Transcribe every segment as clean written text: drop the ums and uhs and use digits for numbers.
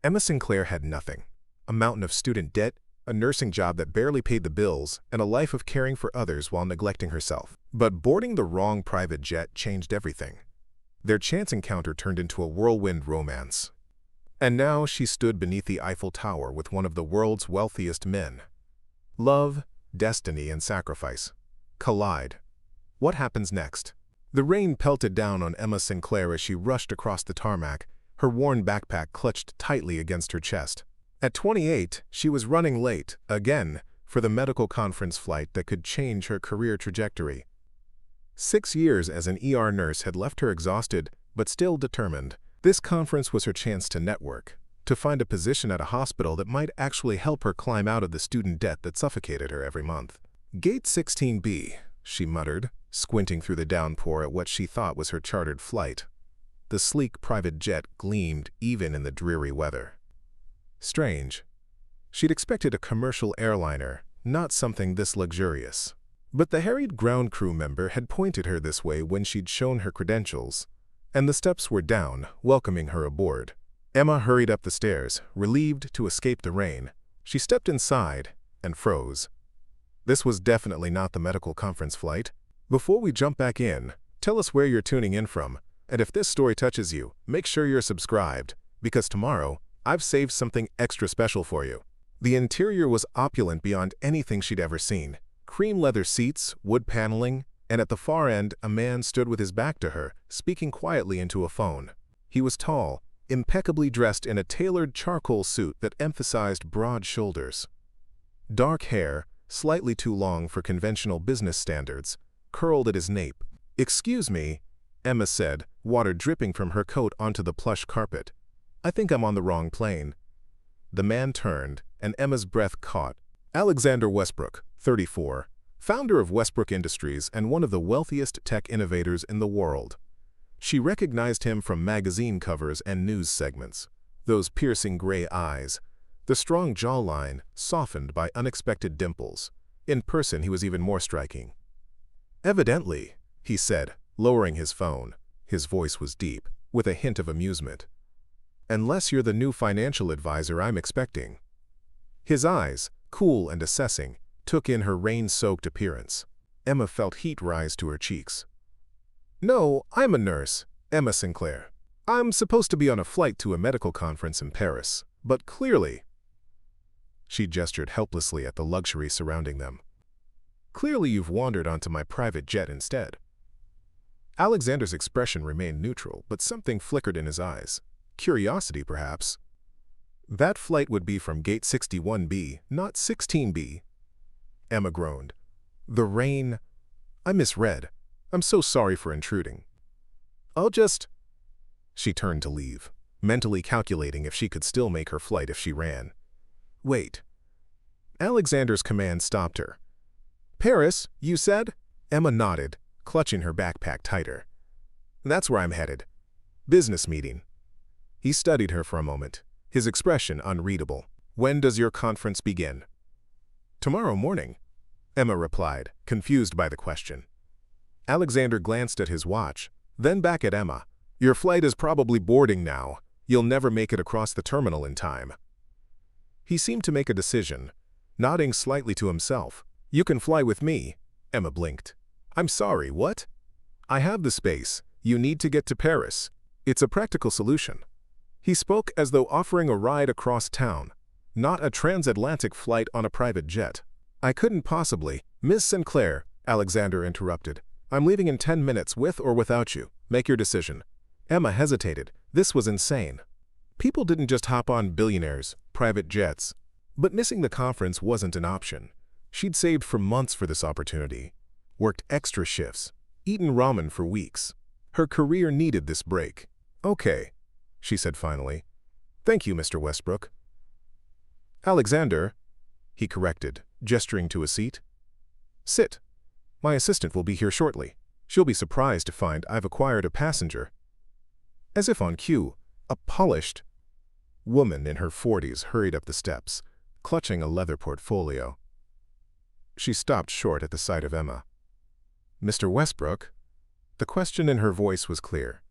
Emma Sinclair had nothing. A mountain of student debt, a nursing job that barely paid the bills, and a life of caring for others while neglecting herself. But boarding the wrong private jet changed everything. Their chance encounter turned into a whirlwind romance. And now she stood beneath the Eiffel Tower with one of the world's wealthiest men. Love, destiny, and sacrifice collide. What happens next? The rain pelted down on Emma Sinclair as she rushed across the tarmac, her worn backpack clutched tightly against her chest. At 28, she was running late, again, for the medical conference flight that could change her career trajectory. 6 years as an ER nurse had left her exhausted, but still determined. This conference was her chance to network, to find a position at a hospital that might actually help her climb out of the student debt that suffocated her every month. Gate 16B, she muttered, squinting through the downpour at what she thought was her chartered flight. The sleek private jet gleamed even in the dreary weather. Strange. She'd expected a commercial airliner, not something this luxurious. But the harried ground crew member had pointed her this way when she'd shown her credentials, and the steps were down, welcoming her aboard. Emma hurried up the stairs, relieved to escape the rain. She stepped inside and froze. This was definitely not the medical conference flight. Before we jump back in, tell us where you're tuning in from, and if this story touches you, make sure you're subscribed, because tomorrow, I've saved something extra special for you. The interior was opulent beyond anything she'd ever seen. Cream leather seats, wood paneling, and at the far end, a man stood with his back to her, speaking quietly into a phone. He was tall, impeccably dressed in a tailored charcoal suit that emphasized broad shoulders. Dark hair, slightly too long for conventional business standards, curled at his nape. "Excuse me," Emma said, water dripping from her coat onto the plush carpet. "I think I'm on the wrong plane." The man turned, and Emma's breath caught. Alexander Westbrook, 34, founder of Westbrook Industries and one of the wealthiest tech innovators in the world. She recognized him from magazine covers and news segments. Those piercing gray eyes, the strong jawline softened by unexpected dimples. In person, he was even more striking. "Evidently," he said, lowering his phone. His voice was deep, with a hint of amusement. "Unless you're the new financial advisor I'm expecting." His eyes, cool and assessing, took in her rain-soaked appearance. Emma felt heat rise to her cheeks. "No, I'm a nurse, Emma Sinclair. I'm supposed to be on a flight to a medical conference in Paris, but clearly—" She gestured helplessly at the luxury surrounding them. "Clearly you've wandered onto my private jet instead." Alexander's expression remained neutral, but something flickered in his eyes. Curiosity, perhaps. "That flight would be from gate 61B, not 16B. Emma groaned. "The rain—" "I misread. I'm so sorry for intruding. I'll just—" She turned to leave, mentally calculating if she could still make her flight if she ran. "Wait." Alexander's command stopped her. "Paris, you said?" Emma nodded, clutching her backpack tighter. "That's where I'm headed. Business meeting." He studied her for a moment, his expression unreadable. "When does your conference begin?" "Tomorrow morning," Emma replied, confused by the question. Alexander glanced at his watch, then back at Emma. "Your flight is probably boarding now. You'll never make it across the terminal in time." He seemed to make a decision, nodding slightly to himself. "You can fly with me." Emma blinked. "I'm sorry, what?" "I have the space. You need to get to Paris. It's a practical solution." He spoke as though offering a ride across town, not a transatlantic flight on a private jet. "I couldn't possibly—" "Miss Sinclair," Alexander interrupted. "I'm leaving in 10 minutes with or without you. Make your decision." Emma hesitated. This was insane. People didn't just hop on Billionaire's private jets. But missing the conference wasn't an option. She'd saved for months for this opportunity, worked extra shifts, eaten ramen for weeks. Her career needed this break. "Okay," she said finally. "Thank you, Mr. Westbrook." "Alexander," he corrected, gesturing to a seat. "Sit. My assistant will be here shortly. She'll be surprised to find I've acquired a passenger." As if on cue, a polished woman in her 40s hurried up the steps, clutching a leather portfolio. She stopped short at the sight of Emma. "Mr. Westbrook?" The question in her voice was clear.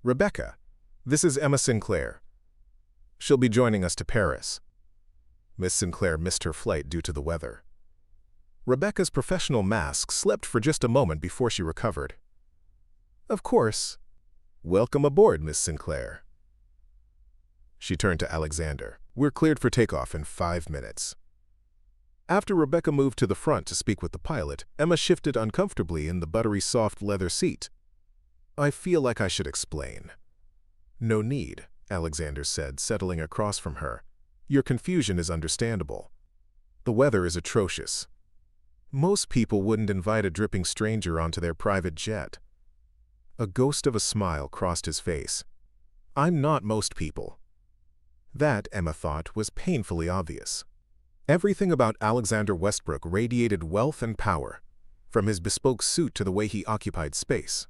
"Rebecca, this is Emma Sinclair." She'll be joining us to Paris. Miss Sinclair missed her flight due to the weather. Rebecca's professional mask slipped for just a moment before she recovered. Of course. Welcome aboard, Miss Sinclair. She turned to Alexander. We're cleared for takeoff in 5 minutes. After Rebecca moved to the front to speak with the pilot, Emma shifted uncomfortably in the buttery soft leather seat. I feel like I should explain. No need, Alexander said, settling across from her. Your confusion is understandable. The weather is atrocious. Most people wouldn't invite a dripping stranger onto their private jet. A ghost of a smile crossed his face. I'm not most people. That, Emma thought, was painfully obvious. Everything about Alexander Westbrook radiated wealth and power, from his bespoke suit to the way he occupied space.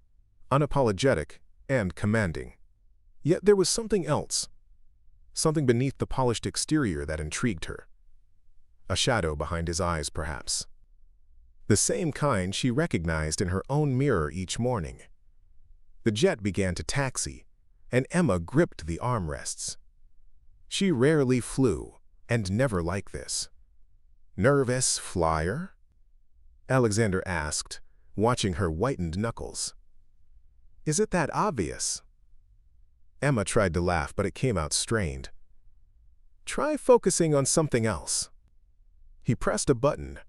Unapologetic and commanding. Yet there was something else. Something beneath the polished exterior that intrigued her. A shadow behind his eyes, perhaps. The same kind she recognized in her own mirror each morning. The jet began to taxi, and Emma gripped the armrests. She rarely flew, and never like this. Nervous flyer? Alexander asked, watching her whitened knuckles. Is it that obvious? Emma tried to laugh, but it came out strained. Try focusing on something else. He pressed a button,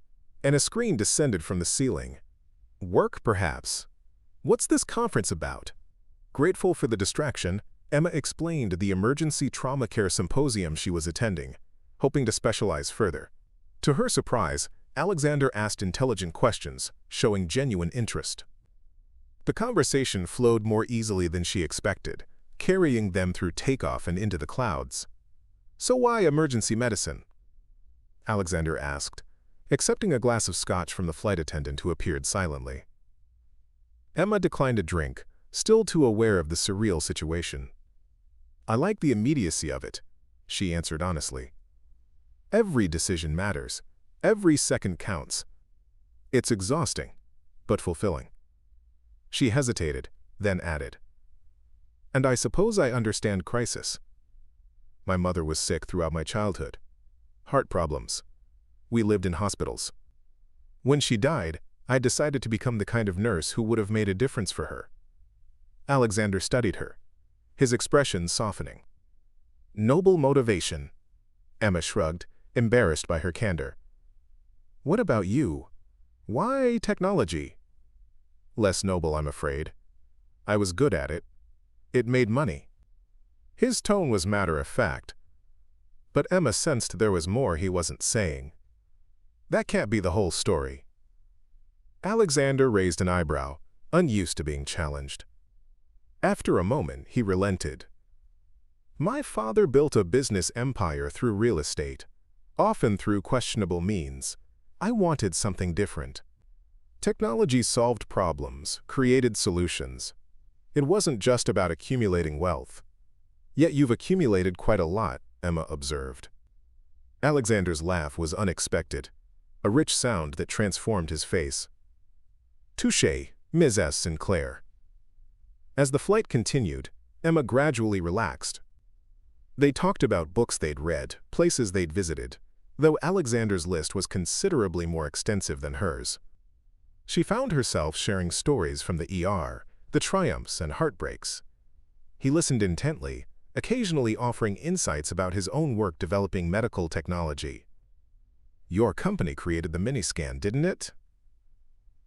and a screen descended from the ceiling. Work, perhaps. What's this conference about? Grateful for the distraction, Emma explained the emergency trauma care symposium she was attending, hoping to specialize further. To her surprise, Alexander asked intelligent questions, showing genuine interest. The conversation flowed more easily than she expected, carrying them through takeoff and into the clouds. So why emergency medicine? Alexander asked, accepting a glass of scotch from the flight attendant who appeared silently. Emma declined a drink, still too aware of the surreal situation. I like the immediacy of it, she answered honestly. Every decision matters. Every second counts. It's exhausting, but fulfilling. She hesitated, then added, and I suppose I understand crisis. My mother was sick throughout my childhood. Heart problems. We lived in hospitals. When she died, I decided to become the kind of nurse who would have made a difference for her. Alexander studied her, his expression softening. Noble motivation. Emma shrugged, embarrassed by her candor. What about you? Why technology? Less noble, I'm afraid. I was good at it. It made money. His tone was matter-of-fact, but Emma sensed there was more he wasn't saying. That can't be the whole story. Alexander raised an eyebrow, unused to being challenged. After a moment, he relented. My father built a business empire through real estate, often through questionable means. I wanted something different. Technology solved problems, created solutions. It wasn't just about accumulating wealth. Yet you've accumulated quite a lot, Emma observed. Alexander's laugh was unexpected, a rich sound that transformed his face. Touché, Ms. Sinclair. As the flight continued, Emma gradually relaxed. They talked about books they'd read, places they'd visited, though Alexander's list was considerably more extensive than hers. She found herself sharing stories from the ER, the triumphs and heartbreaks. He listened intently, occasionally offering insights about his own work developing medical technology. Your company created the miniscan, didn't it?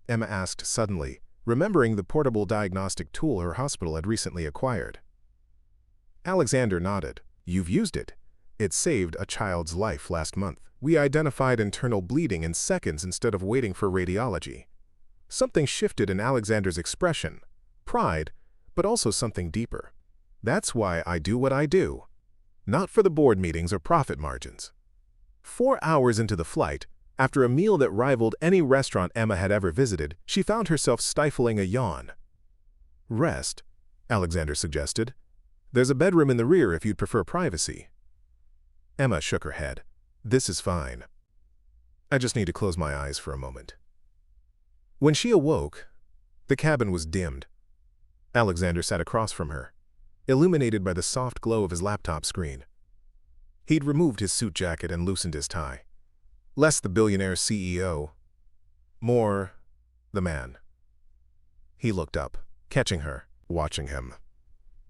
Emma asked suddenly, remembering the portable diagnostic tool her hospital had recently acquired. Alexander nodded. You've used it. It saved a child's life last month. We identified internal bleeding in seconds instead of waiting for radiology. Something shifted in Alexander's expression. Pride, but also something deeper. That's why I do what I do. Not for the board meetings or profit margins. 4 hours into the flight, after a meal that rivaled any restaurant Emma had ever visited, she found herself stifling a yawn. Rest, Alexander suggested. There's a bedroom in the rear if you'd prefer privacy. Emma shook her head. This is fine. I just need to close my eyes for a moment. When she awoke, the cabin was dimmed. Alexander sat across from her, illuminated by the soft glow of his laptop screen. He'd removed his suit jacket and loosened his tie. Less the billionaire CEO, more the man. He looked up, catching her, watching him.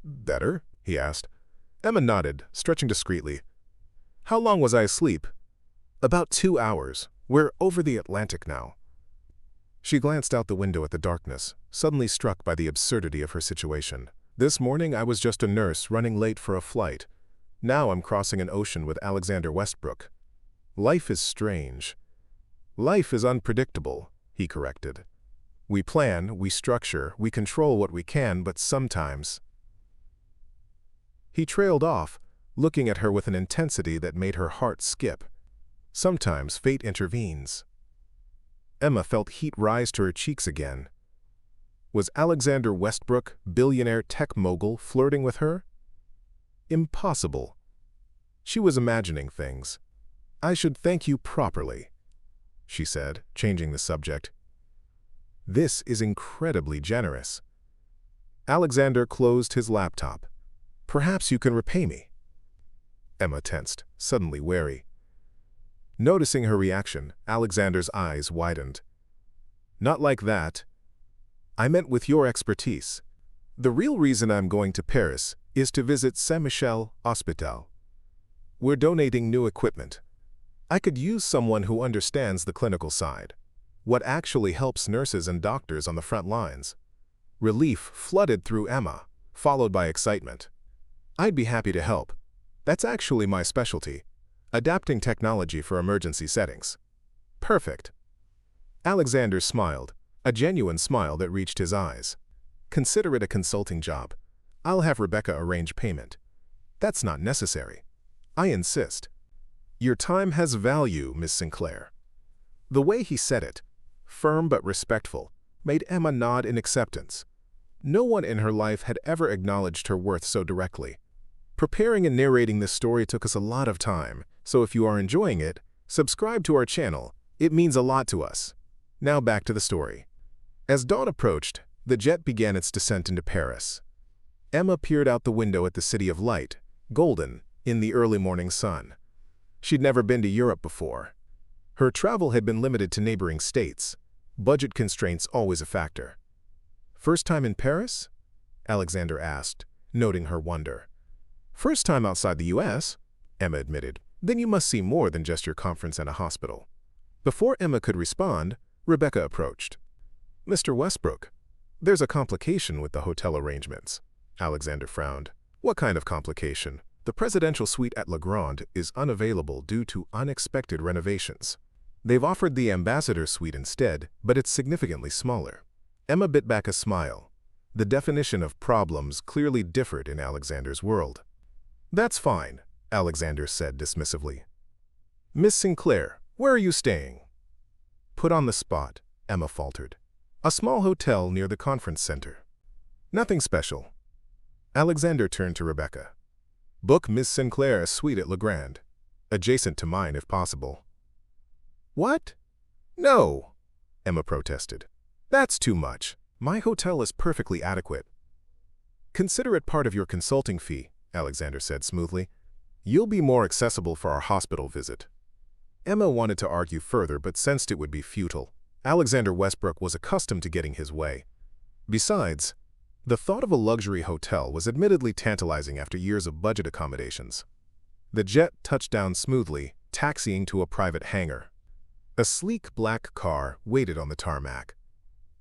"Better?" he asked. Emma nodded, stretching discreetly. "How long was I asleep?" "About 2 hours. We're over the Atlantic now." She glanced out the window at the darkness, suddenly struck by the absurdity of her situation. "This morning I was just a nurse running late for a flight. Now I'm crossing an ocean with Alexander Westbrook. Life is strange. Life is unpredictable," he corrected. "We plan, we structure, we control what we can, but sometimes—" He trailed off, looking at her with an intensity that made her heart skip. Sometimes fate intervenes. Emma felt heat rise to her cheeks again. Was Alexander Westbrook, billionaire tech mogul, flirting with her? Impossible. She was imagining things. "I should thank you properly," she said, changing the subject. "This is incredibly generous." Alexander closed his laptop. "Perhaps you can repay me." Emma tensed, suddenly wary. Noticing her reaction, Alexander's eyes widened. "Not like that. I meant with your expertise. The real reason I'm going to Paris is to visit Saint-Michel Hospital. We're donating new equipment. I could use someone who understands the clinical side. What actually helps nurses and doctors on the front lines." Relief flooded through Emma, followed by excitement. "I'd be happy to help. That's actually my specialty. Adapting technology for emergency settings." "Perfect." Alexander smiled, a genuine smile that reached his eyes. "Consider it a consulting job. I'll have Rebecca arrange payment." "That's not necessary. I insist." "Your time has value, Miss Sinclair." The way he said it, firm but respectful, made Emma nod in acceptance. No one in her life had ever acknowledged her worth so directly. Preparing and narrating this story took us a lot of time, so if you are enjoying it, subscribe to our channel. It means a lot to us. Now back to the story. As dawn approached, the jet began its descent into Paris. Emma peered out the window at the city of light, golden, in the early morning sun. She'd never been to Europe before. Her travel had been limited to neighboring states, budget constraints always a factor. "First time in Paris?" Alexander asked, noting her wonder. "First time outside the US?" Emma admitted. "Then you must see more than just your conference and a hospital." Before Emma could respond, Rebecca approached. "Mr. Westbrook, there's a complication with the hotel arrangements." Alexander frowned. "What kind of complication?" "The presidential suite at Le Grand is unavailable due to unexpected renovations. They've offered the ambassador suite instead, but it's significantly smaller." Emma bit back a smile. The definition of problems clearly differed in Alexander's world. "That's fine," Alexander said dismissively. "Miss Sinclair, where are you staying?" "Put on the spot," Emma faltered. "A small hotel near the conference center." "Nothing special." Alexander turned to Rebecca. "Book Miss Sinclair a suite at Le Grand, adjacent to mine if possible." "What?" "No," Emma protested. "That's too much. My hotel is perfectly adequate." "Consider it part of your consulting fee," Alexander said smoothly. "You'll be more accessible for our hospital visit." Emma wanted to argue further but sensed it would be futile. Alexander Westbrook was accustomed to getting his way. Besides, the thought of a luxury hotel was admittedly tantalizing after years of budget accommodations. The jet touched down smoothly, taxiing to a private hangar. A sleek black car waited on the tarmac.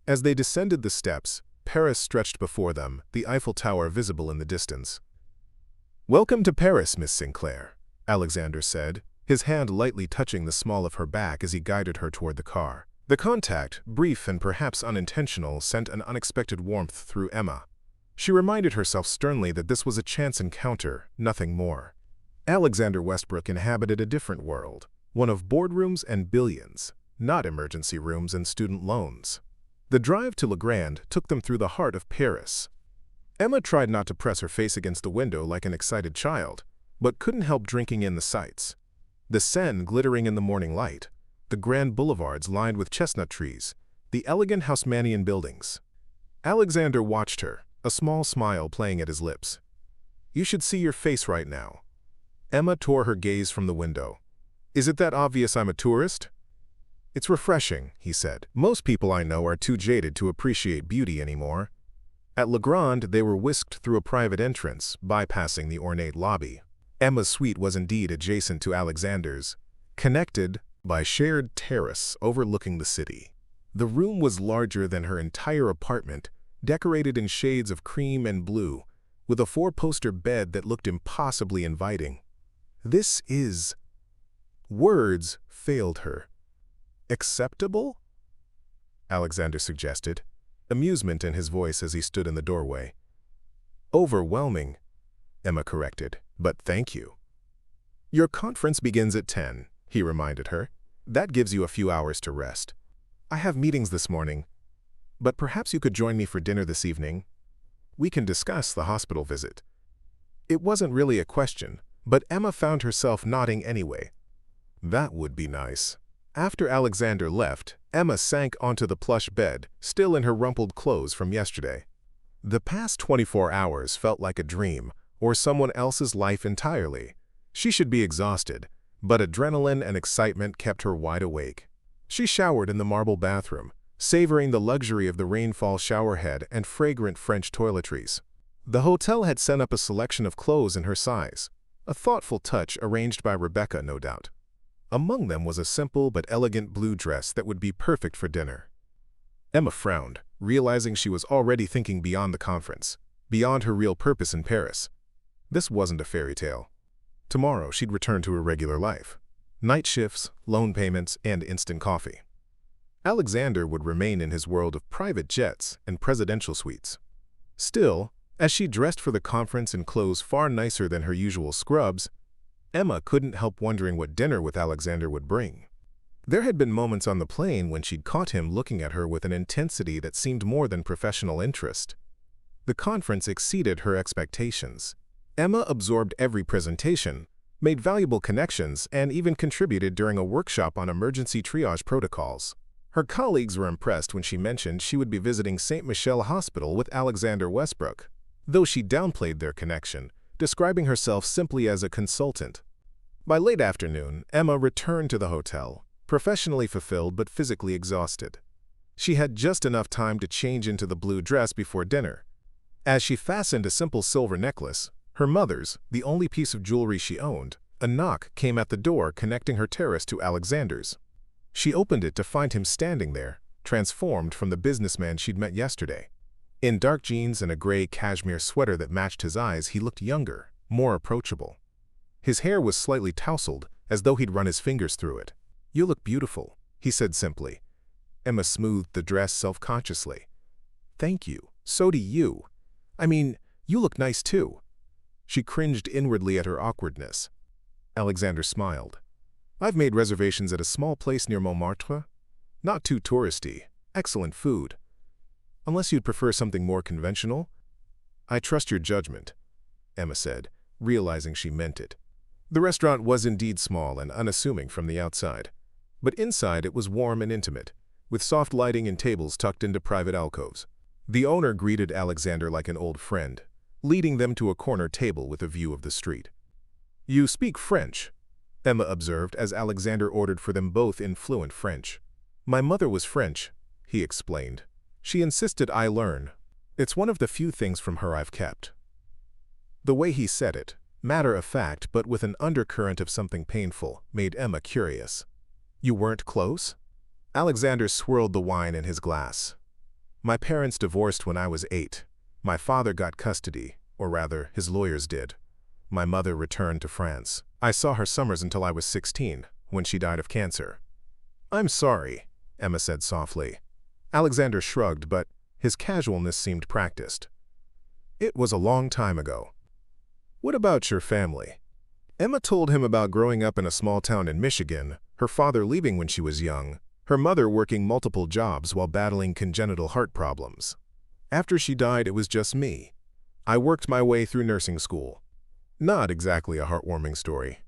As they descended the steps, Paris stretched before them, the Eiffel Tower visible in the distance. "Welcome to Paris, Miss Sinclair," Alexander said, his hand lightly touching the small of her back as he guided her toward the car. The contact, brief and perhaps unintentional, sent an unexpected warmth through Emma. She reminded herself sternly that this was a chance encounter, nothing more. Alexander Westbrook inhabited a different world, one of boardrooms and billions, not emergency rooms and student loans. The drive to Le Grand took them through the heart of Paris. Emma tried not to press her face against the window like an excited child, but couldn't help drinking in the sights. The Seine glittering in the morning light, the grand boulevards lined with chestnut trees, the elegant Haussmannian buildings. Alexander watched her, a small smile playing at his lips. "You should see your face right now." Emma tore her gaze from the window. Is it that obvious I'm a tourist? It's refreshing, he said. Most people I know are too jaded to appreciate beauty anymore. At Le Grand, they were whisked through a private entrance, bypassing the ornate lobby. Emma's suite was indeed adjacent to Alexander's, connected by shared terrace overlooking the city. The room was larger than her entire apartment, decorated in shades of cream and blue, with a four-poster bed that looked impossibly inviting. This is... Words failed her. Acceptable? Alexander suggested, amusement in his voice as he stood in the doorway. Overwhelming, Emma corrected, but thank you. Your conference begins at 10, he reminded her. That gives you a few hours to rest. I have meetings this morning, but perhaps you could join me for dinner this evening. We can discuss the hospital visit. It wasn't really a question, but Emma found herself nodding anyway. That would be nice. After Alexander left, Emma sank onto the plush bed, still in her rumpled clothes from yesterday. The past 24 hours felt like a dream, or someone else's life entirely. She should be exhausted, but adrenaline and excitement kept her wide awake. She showered in the marble bathroom, savoring the luxury of the rainfall showerhead and fragrant French toiletries. The hotel had sent up a selection of clothes in her size, a thoughtful touch arranged by Rebecca, no doubt. Among them was a simple but elegant blue dress that would be perfect for dinner. Emma frowned, realizing she was already thinking beyond the conference, beyond her real purpose in Paris. This wasn't a fairy tale. Tomorrow she'd return to her regular life. Night shifts, loan payments, and instant coffee. Alexander would remain in his world of private jets and presidential suites. Still, as she dressed for the conference in clothes far nicer than her usual scrubs, Emma couldn't help wondering what dinner with Alexander would bring. There had been moments on the plane when she'd caught him looking at her with an intensity that seemed more than professional interest. The conference exceeded her expectations. Emma absorbed every presentation, made valuable connections, and even contributed during a workshop on emergency triage protocols. Her colleagues were impressed when she mentioned she would be visiting St. Michel Hospital with Alexander Westbrook, though she downplayed their connection, describing herself simply as a consultant. By late afternoon, Emma returned to the hotel, professionally fulfilled but physically exhausted. She had just enough time to change into the blue dress before dinner. As she fastened a simple silver necklace, her mother's, the only piece of jewelry she owned, a knock came at the door connecting her terrace to Alexander's. She opened it to find him standing there, transformed from the businessman she'd met yesterday. In dark jeans and a gray cashmere sweater that matched his eyes, he looked younger, more approachable. His hair was slightly tousled, as though he'd run his fingers through it. You look beautiful, he said simply. Emma smoothed the dress self-consciously. Thank you. So do you. I mean, you look nice too. She cringed inwardly at her awkwardness. Alexander smiled. I've made reservations at a small place near Montmartre. Not too touristy. Excellent food. Unless you'd prefer something more conventional? I trust your judgment, Emma said, realizing she meant it. The restaurant was indeed small and unassuming from the outside, but inside it was warm and intimate, with soft lighting and tables tucked into private alcoves. The owner greeted Alexander like an old friend, leading them to a corner table with a view of the street. You speak French, Emma observed as Alexander ordered for them both in fluent French. My mother was French, he explained. She insisted I learn. It's one of the few things from her I've kept. The way he said it, matter of fact but with an undercurrent of something painful, made Emma curious. You weren't close? Alexander swirled the wine in his glass. My parents divorced when I was 8. My father got custody, or rather, his lawyers did. My mother returned to France. I saw her summers until I was 16, when she died of cancer. I'm sorry, Emma said softly. Alexander shrugged, but his casualness seemed practiced. It was a long time ago. What about your family? Emma told him about growing up in a small town in Michigan, her father leaving when she was young, her mother working multiple jobs while battling congenital heart problems. After she died, it was just me. I worked my way through nursing school. Not exactly a heartwarming story.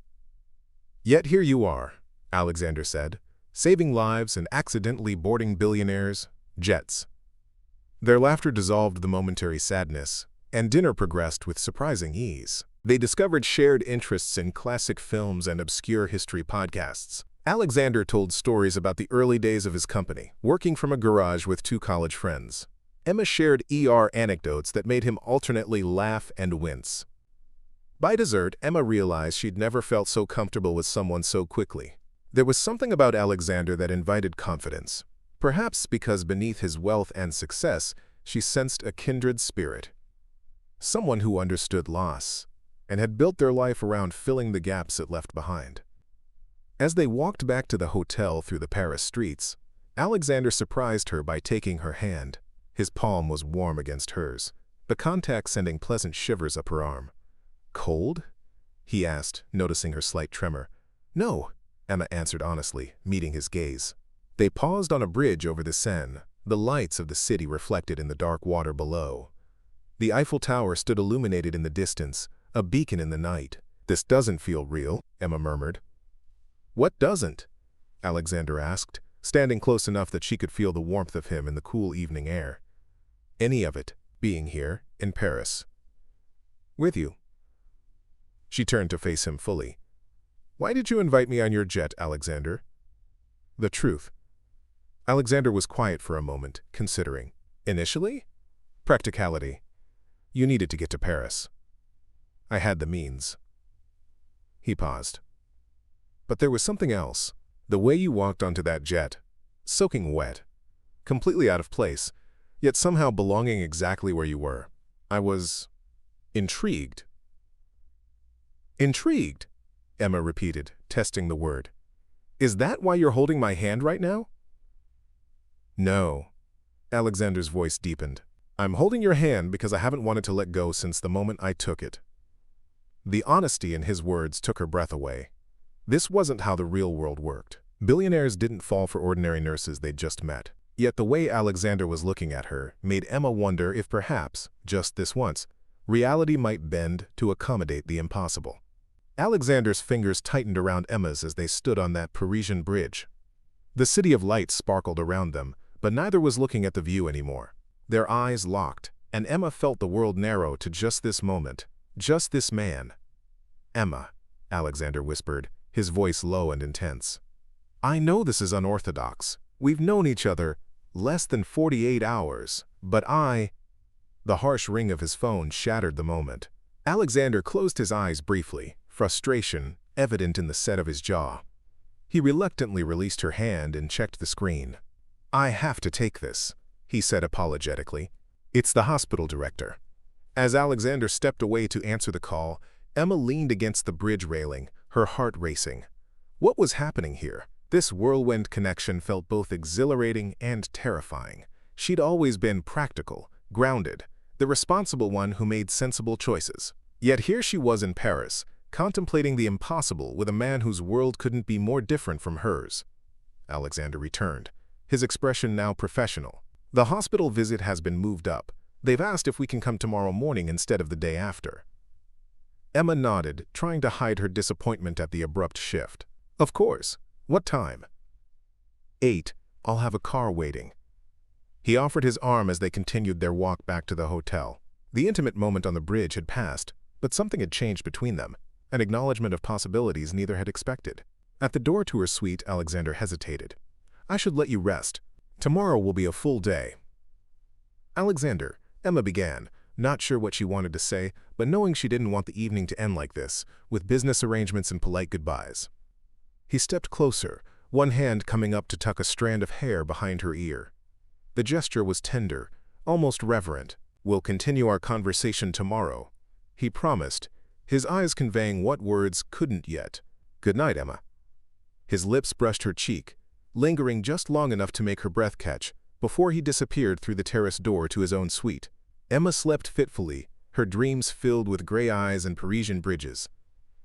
Yet here you are, Alexander said, saving lives and accidentally boarding billionaires' jets. Their laughter dissolved the momentary sadness, and dinner progressed with surprising ease. They discovered shared interests in classic films and obscure history podcasts. Alexander told stories about the early days of his company, working from a garage with two college friends. Emma shared anecdotes that made him alternately laugh and wince. By dessert, Emma realized she'd never felt so comfortable with someone so quickly. There was something about Alexander that invited confidence. Perhaps because beneath his wealth and success, she sensed a kindred spirit. Someone who understood loss and had built their life around filling the gaps it left behind. As they walked back to the hotel through the Paris streets, Alexander surprised her by taking her hand. His palm was warm against hers, the contact sending pleasant shivers up her arm. "Cold?" he asked, noticing her slight tremor. "No," Emma answered honestly, meeting his gaze. They paused on a bridge over the Seine, the lights of the city reflected in the dark water below. The Eiffel Tower stood illuminated in the distance, a beacon in the night. "This doesn't feel real," Emma murmured. "What doesn't?" Alexander asked, standing close enough that she could feel the warmth of him in the cool evening air. "Any of it, being here, in Paris. With you." She turned to face him fully. "Why did you invite me on your jet, Alexander?" "The truth." Alexander was quiet for a moment, considering. "Initially? Practicality. You needed to get to Paris. I had the means." He paused. "But there was something else. The way you walked onto that jet, soaking wet, completely out of place, yet somehow belonging exactly where you were. I was intrigued." "Intrigued?" Emma repeated, testing the word. "Is that why you're holding my hand right now?" "No." Alexander's voice deepened. "I'm holding your hand because I haven't wanted to let go since the moment I took it." The honesty in his words took her breath away. This wasn't how the real world worked. Billionaires didn't fall for ordinary nurses they'd just met. Yet the way Alexander was looking at her made Emma wonder if perhaps, just this once, reality might bend to accommodate the impossible. Alexander's fingers tightened around Emma's as they stood on that Parisian bridge. The city of lights sparkled around them, but neither was looking at the view anymore. Their eyes locked, and Emma felt the world narrow to just this moment, just this man. "Emma," Alexander whispered, his voice low and intense. "I know this is unorthodox. We've known each other less than 48 hours, but I—" The harsh ring of his phone shattered the moment. Alexander closed his eyes briefly, frustration evident in the set of his jaw. He reluctantly released her hand and checked the screen. "I have to take this," he said apologetically. "It's the hospital director." As Alexander stepped away to answer the call, Emma leaned against the bridge railing, her heart racing. What was happening here? This whirlwind connection felt both exhilarating and terrifying. She'd always been practical, grounded, the responsible one who made sensible choices. Yet here she was in Paris, contemplating the impossible with a man whose world couldn't be more different from hers. Alexander returned, his expression now professional. "The hospital visit has been moved up. They've asked if we can come tomorrow morning instead of the day after." Emma nodded, trying to hide her disappointment at the abrupt shift. "Of course. What time?" 8. I'll have a car waiting." He offered his arm as they continued their walk back to the hotel. The intimate moment on the bridge had passed, but something had changed between them, an acknowledgement of possibilities neither had expected. At the door to her suite, Alexander hesitated. "I should let you rest. Tomorrow will be a full day." "Alexander," Emma began, not sure what she wanted to say, but knowing she didn't want the evening to end like this, with business arrangements and polite goodbyes. He stepped closer, one hand coming up to tuck a strand of hair behind her ear. The gesture was tender, almost reverent. "We'll continue our conversation tomorrow," he promised, his eyes conveying what words couldn't yet. "Good night, Emma." His lips brushed her cheek, lingering just long enough to make her breath catch, before he disappeared through the terrace door to his own suite. Emma slept fitfully, her dreams filled with gray eyes and Parisian bridges.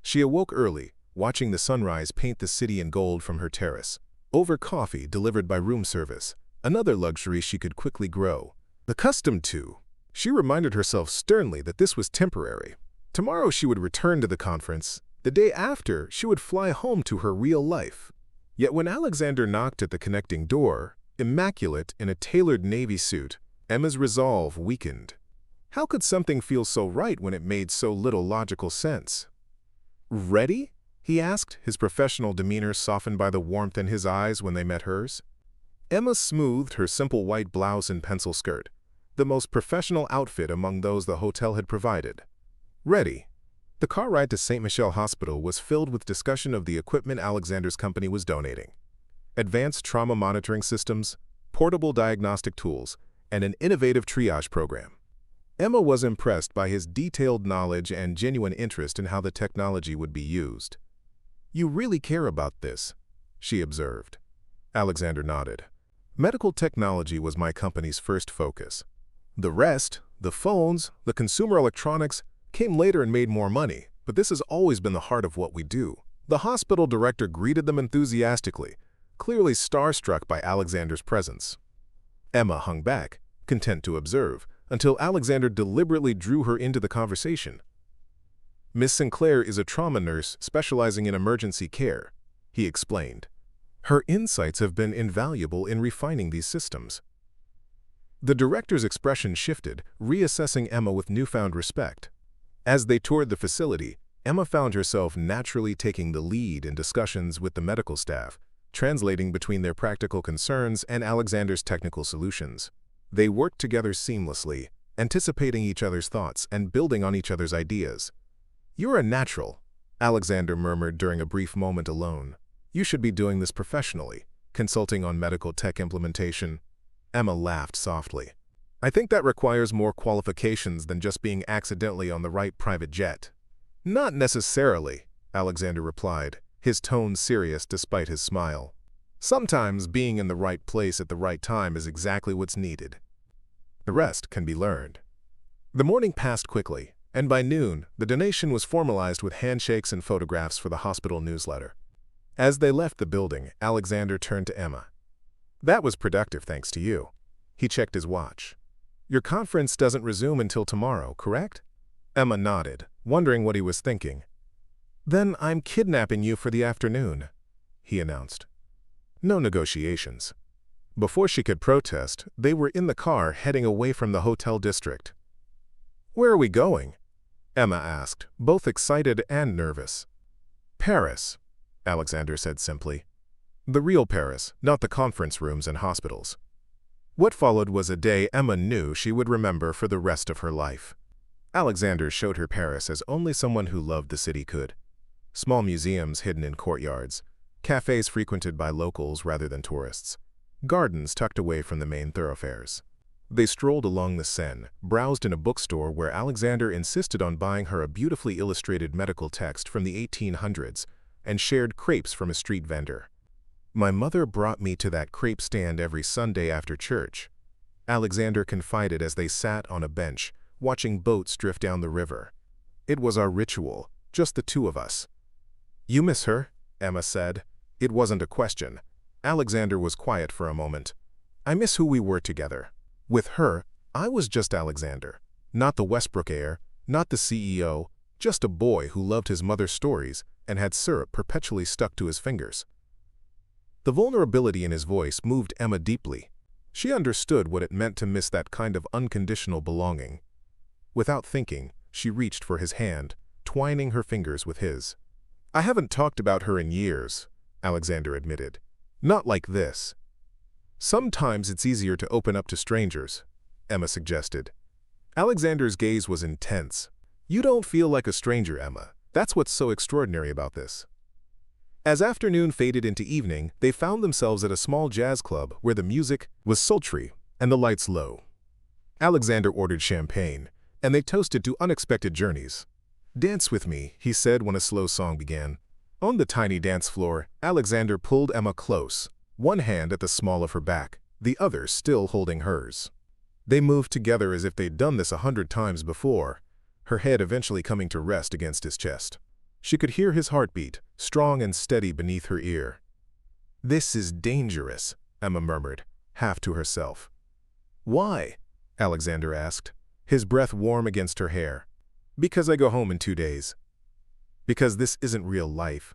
She awoke early, watching the sunrise paint the city in gold from her terrace. Over coffee delivered by room service, another luxury she could quickly grow accustomed to. She reminded herself sternly that this was temporary. Tomorrow she would return to the conference. The day after, she would fly home to her real life. Yet when Alexander knocked at the connecting door, immaculate in a tailored navy suit, Emma's resolve weakened. How could something feel so right when it made so little logical sense? "Ready?" he asked, his professional demeanor softened by the warmth in his eyes when they met hers. Emma smoothed her simple white blouse and pencil skirt, the most professional outfit among those the hotel had provided. Ready. The car ride to St. Michel Hospital was filled with discussion of the equipment Alexander's company was donating. Advanced trauma monitoring systems, portable diagnostic tools, and an innovative triage program. Emma was impressed by his detailed knowledge and genuine interest in how the technology would be used. "You really care about this," she observed. Alexander nodded. "Medical technology was my company's first focus. The rest, the phones, the consumer electronics, came later and made more money, but this has always been the heart of what we do." The hospital director greeted them enthusiastically, clearly starstruck by Alexander's presence. Emma hung back, content to observe, until Alexander deliberately drew her into the conversation. "Miss Sinclair is a trauma nurse specializing in emergency care," he explained. "Her insights have been invaluable in refining these systems." The director's expression shifted, reassessing Emma with newfound respect. As they toured the facility, Emma found herself naturally taking the lead in discussions with the medical staff, translating between their practical concerns and Alexander's technical solutions. They worked together seamlessly, anticipating each other's thoughts and building on each other's ideas. "You're a natural," Alexander murmured during a brief moment alone. "You should be doing this professionally, consulting on medical tech implementation." Emma laughed softly. "I think that requires more qualifications than just being accidentally on the right private jet." "Not necessarily," Alexander replied, his tone serious despite his smile. "Sometimes being in the right place at the right time is exactly what's needed. The rest can be learned." The morning passed quickly, and by noon, the donation was formalized with handshakes and photographs for the hospital newsletter. As they left the building, Alexander turned to Emma. "That was productive thanks to you." He checked his watch. "Your conference doesn't resume until tomorrow, correct?" Emma nodded, wondering what he was thinking. "Then I'm kidnapping you for the afternoon," he announced. No negotiations. Before she could protest, they were in the car heading away from the hotel district. "Where are we going?" Emma asked, both excited and nervous. "Paris," Alexander said simply. "The real Paris, not the conference rooms and hospitals." What followed was a day Emma knew she would remember for the rest of her life. Alexander showed her Paris as only someone who loved the city could. Small museums hidden in courtyards, cafes frequented by locals rather than tourists, gardens tucked away from the main thoroughfares. They strolled along the Seine, browsed in a bookstore where Alexander insisted on buying her a beautifully illustrated medical text from the 1800s, and shared crepes from a street vendor. "My mother brought me to that crepe stand every Sunday after church," Alexander confided as they sat on a bench, watching boats drift down the river. "It was our ritual, just the two of us." "You miss her?" Emma said. It wasn't a question. Alexander was quiet for a moment. "I miss who we were together. With her, I was just Alexander. Not the Westbrook heir, not the CEO, just a boy who loved his mother's stories and had syrup perpetually stuck to his fingers." The vulnerability in his voice moved Emma deeply. She understood what it meant to miss that kind of unconditional belonging. Without thinking, she reached for his hand, twining her fingers with his. "I haven't talked about her in years," Alexander admitted. "Not like this." "Sometimes it's easier to open up to strangers," Emma suggested. Alexander's gaze was intense. "You don't feel like a stranger, Emma. That's what's so extraordinary about this." As afternoon faded into evening, they found themselves at a small jazz club where the music was sultry and the lights low. Alexander ordered champagne, and they toasted to unexpected journeys. "Dance with me," he said when a slow song began. On the tiny dance floor, Alexander pulled Emma close, one hand at the small of her back, the other still holding hers. They moved together as if they'd done this 100 times before, her head eventually coming to rest against his chest. She could hear his heartbeat, strong and steady beneath her ear. "This is dangerous," Emma murmured, half to herself. "Why?" Alexander asked, his breath warm against her hair. "Because I go home in 2 days. Because this isn't real life."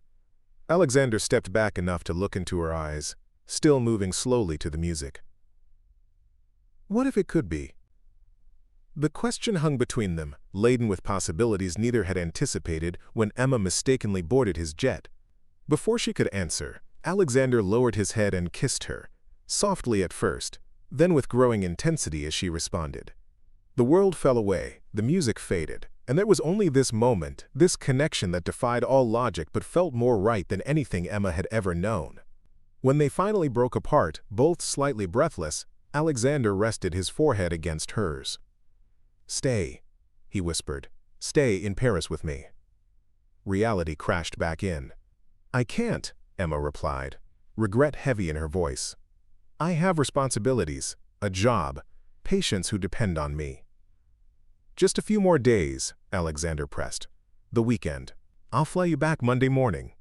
Alexander stepped back enough to look into her eyes, still moving slowly to the music. "What if it could be?" The question hung between them, laden with possibilities neither had anticipated when Emma mistakenly boarded his jet. Before she could answer, Alexander lowered his head and kissed her, softly at first, then with growing intensity as she responded. The world fell away, the music faded, and there was only this moment, this connection that defied all logic but felt more right than anything Emma had ever known. When they finally broke apart, both slightly breathless, Alexander rested his forehead against hers. "Stay," he whispered. "Stay in Paris with me." Reality crashed back in. "I can't," Emma replied, regret heavy in her voice. "I have responsibilities, a job, patients who depend on me." "Just a few more days," Alexander pressed. "The weekend. I'll fly you back Monday morning."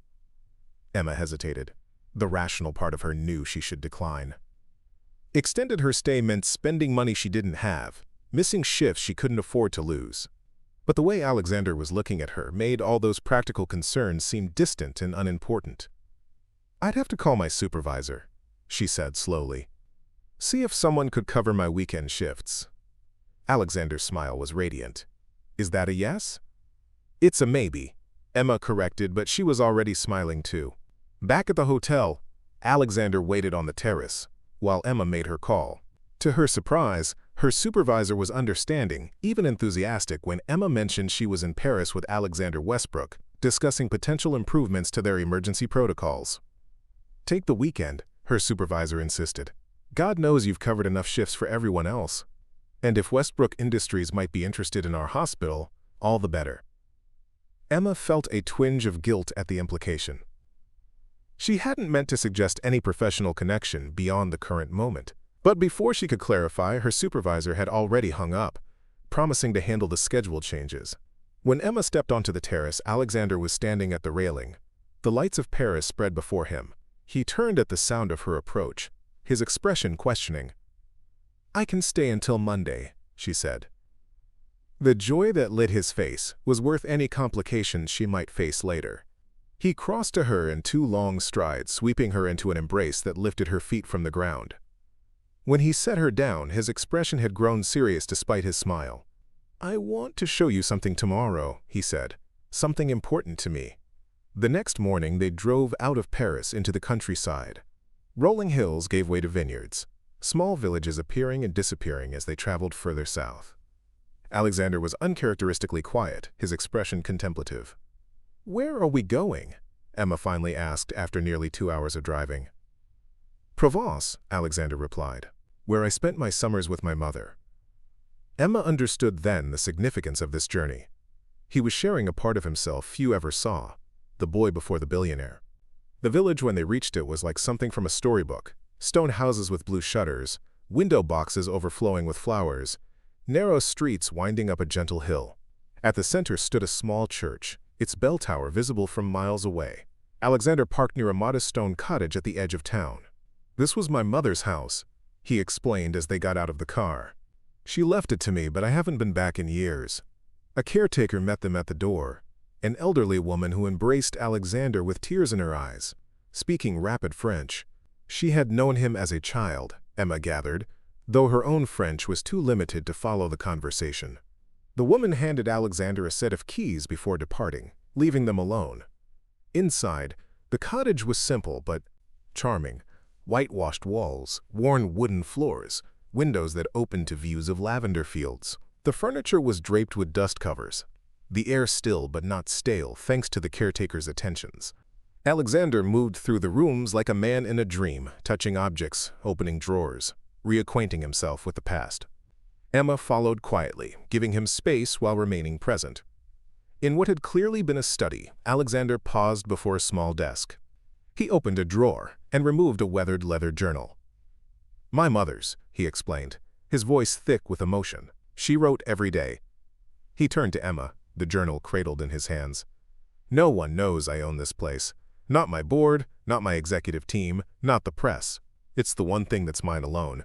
Emma hesitated. The rational part of her knew she should decline. Extended her stay meant spending money she didn't have, missing shifts she couldn't afford to lose. But the way Alexander was looking at her made all those practical concerns seem distant and unimportant. "I'd have to call my supervisor," she said slowly. "See if someone could cover my weekend shifts." Alexander's smile was radiant. "Is that a yes?" "It's a maybe," Emma corrected, but she was already smiling too. Back at the hotel, Alexander waited on the terrace, while Emma made her call. To her surprise, her supervisor was understanding, even enthusiastic, when Emma mentioned she was in Paris with Alexander Westbrook, discussing potential improvements to their emergency protocols. "Take the weekend," her supervisor insisted. "God knows you've covered enough shifts for everyone else. And if Westbrook Industries might be interested in our hospital, all the better." Emma felt a twinge of guilt at the implication. She hadn't meant to suggest any professional connection beyond the current moment. But before she could clarify, her supervisor had already hung up, promising to handle the schedule changes. When Emma stepped onto the terrace, Alexander was standing at the railing. The lights of Paris spread before him. He turned at the sound of her approach, his expression questioning. "I can stay until Monday," she said. The joy that lit his face was worth any complications she might face later. He crossed to her in 2 long strides, sweeping her into an embrace that lifted her feet from the ground. When he set her down, his expression had grown serious despite his smile. "I want to show you something tomorrow," he said. "Something important to me." The next morning they drove out of Paris into the countryside. Rolling hills gave way to vineyards, small villages appearing and disappearing as they traveled further south. Alexander was uncharacteristically quiet, his expression contemplative. "Where are we going?" Emma finally asked after nearly 2 hours of driving. "Provence," Alexander replied, "where I spent my summers with my mother." Emma understood then the significance of this journey. He was sharing a part of himself few ever saw, the boy before the billionaire. The village when they reached it was like something from a storybook, stone houses with blue shutters, window boxes overflowing with flowers, narrow streets winding up a gentle hill. At the center stood a small church, its bell tower visible from miles away. Alexander parked near a modest stone cottage at the edge of town. "This was my mother's house," he explained as they got out of the car. "She left it to me, but I haven't been back in years." A caretaker met them at the door, an elderly woman who embraced Alexander with tears in her eyes, speaking rapid French. She had known him as a child, Emma gathered, though her own French was too limited to follow the conversation. The woman handed Alexander a set of keys before departing, leaving them alone. Inside, the cottage was simple but charming. Whitewashed walls, worn wooden floors, windows that opened to views of lavender fields. The furniture was draped with dust covers, the air still but not stale thanks to the caretaker's attentions. Alexander moved through the rooms like a man in a dream, touching objects, opening drawers, reacquainting himself with the past. Emma followed quietly, giving him space while remaining present. In what had clearly been a study, Alexander paused before a small desk. He opened a drawer and removed a weathered leather journal. "My mother's," he explained, his voice thick with emotion. "She wrote every day." He turned to Emma, the journal cradled in his hands. "No one knows I own this place. Not my board, not my executive team, not the press. It's the one thing that's mine alone."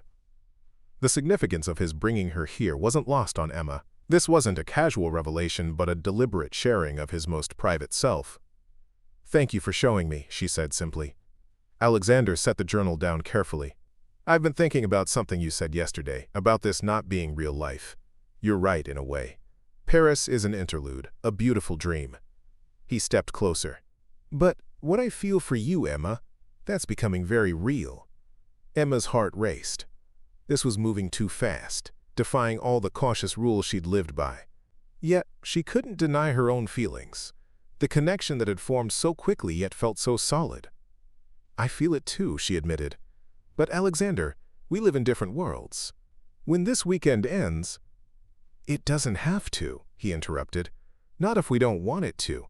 The significance of his bringing her here wasn't lost on Emma. This wasn't a casual revelation, but a deliberate sharing of his most private self. "Thank you for showing me," she said simply. Alexander set the journal down carefully. "I've been thinking about something you said yesterday, about this not being real life. You're right in a way. Paris is an interlude, a beautiful dream. He stepped closer. But what I feel for you, Emma, that's becoming very real. Emma's heart raced. This was moving too fast, defying all the cautious rules she'd lived by. Yet she couldn't deny her own feelings. The connection that had formed so quickly yet felt so solid. I feel it too, she admitted. But Alexander, we live in different worlds. When this weekend ends— It doesn't have to, he interrupted. Not if we don't want it to.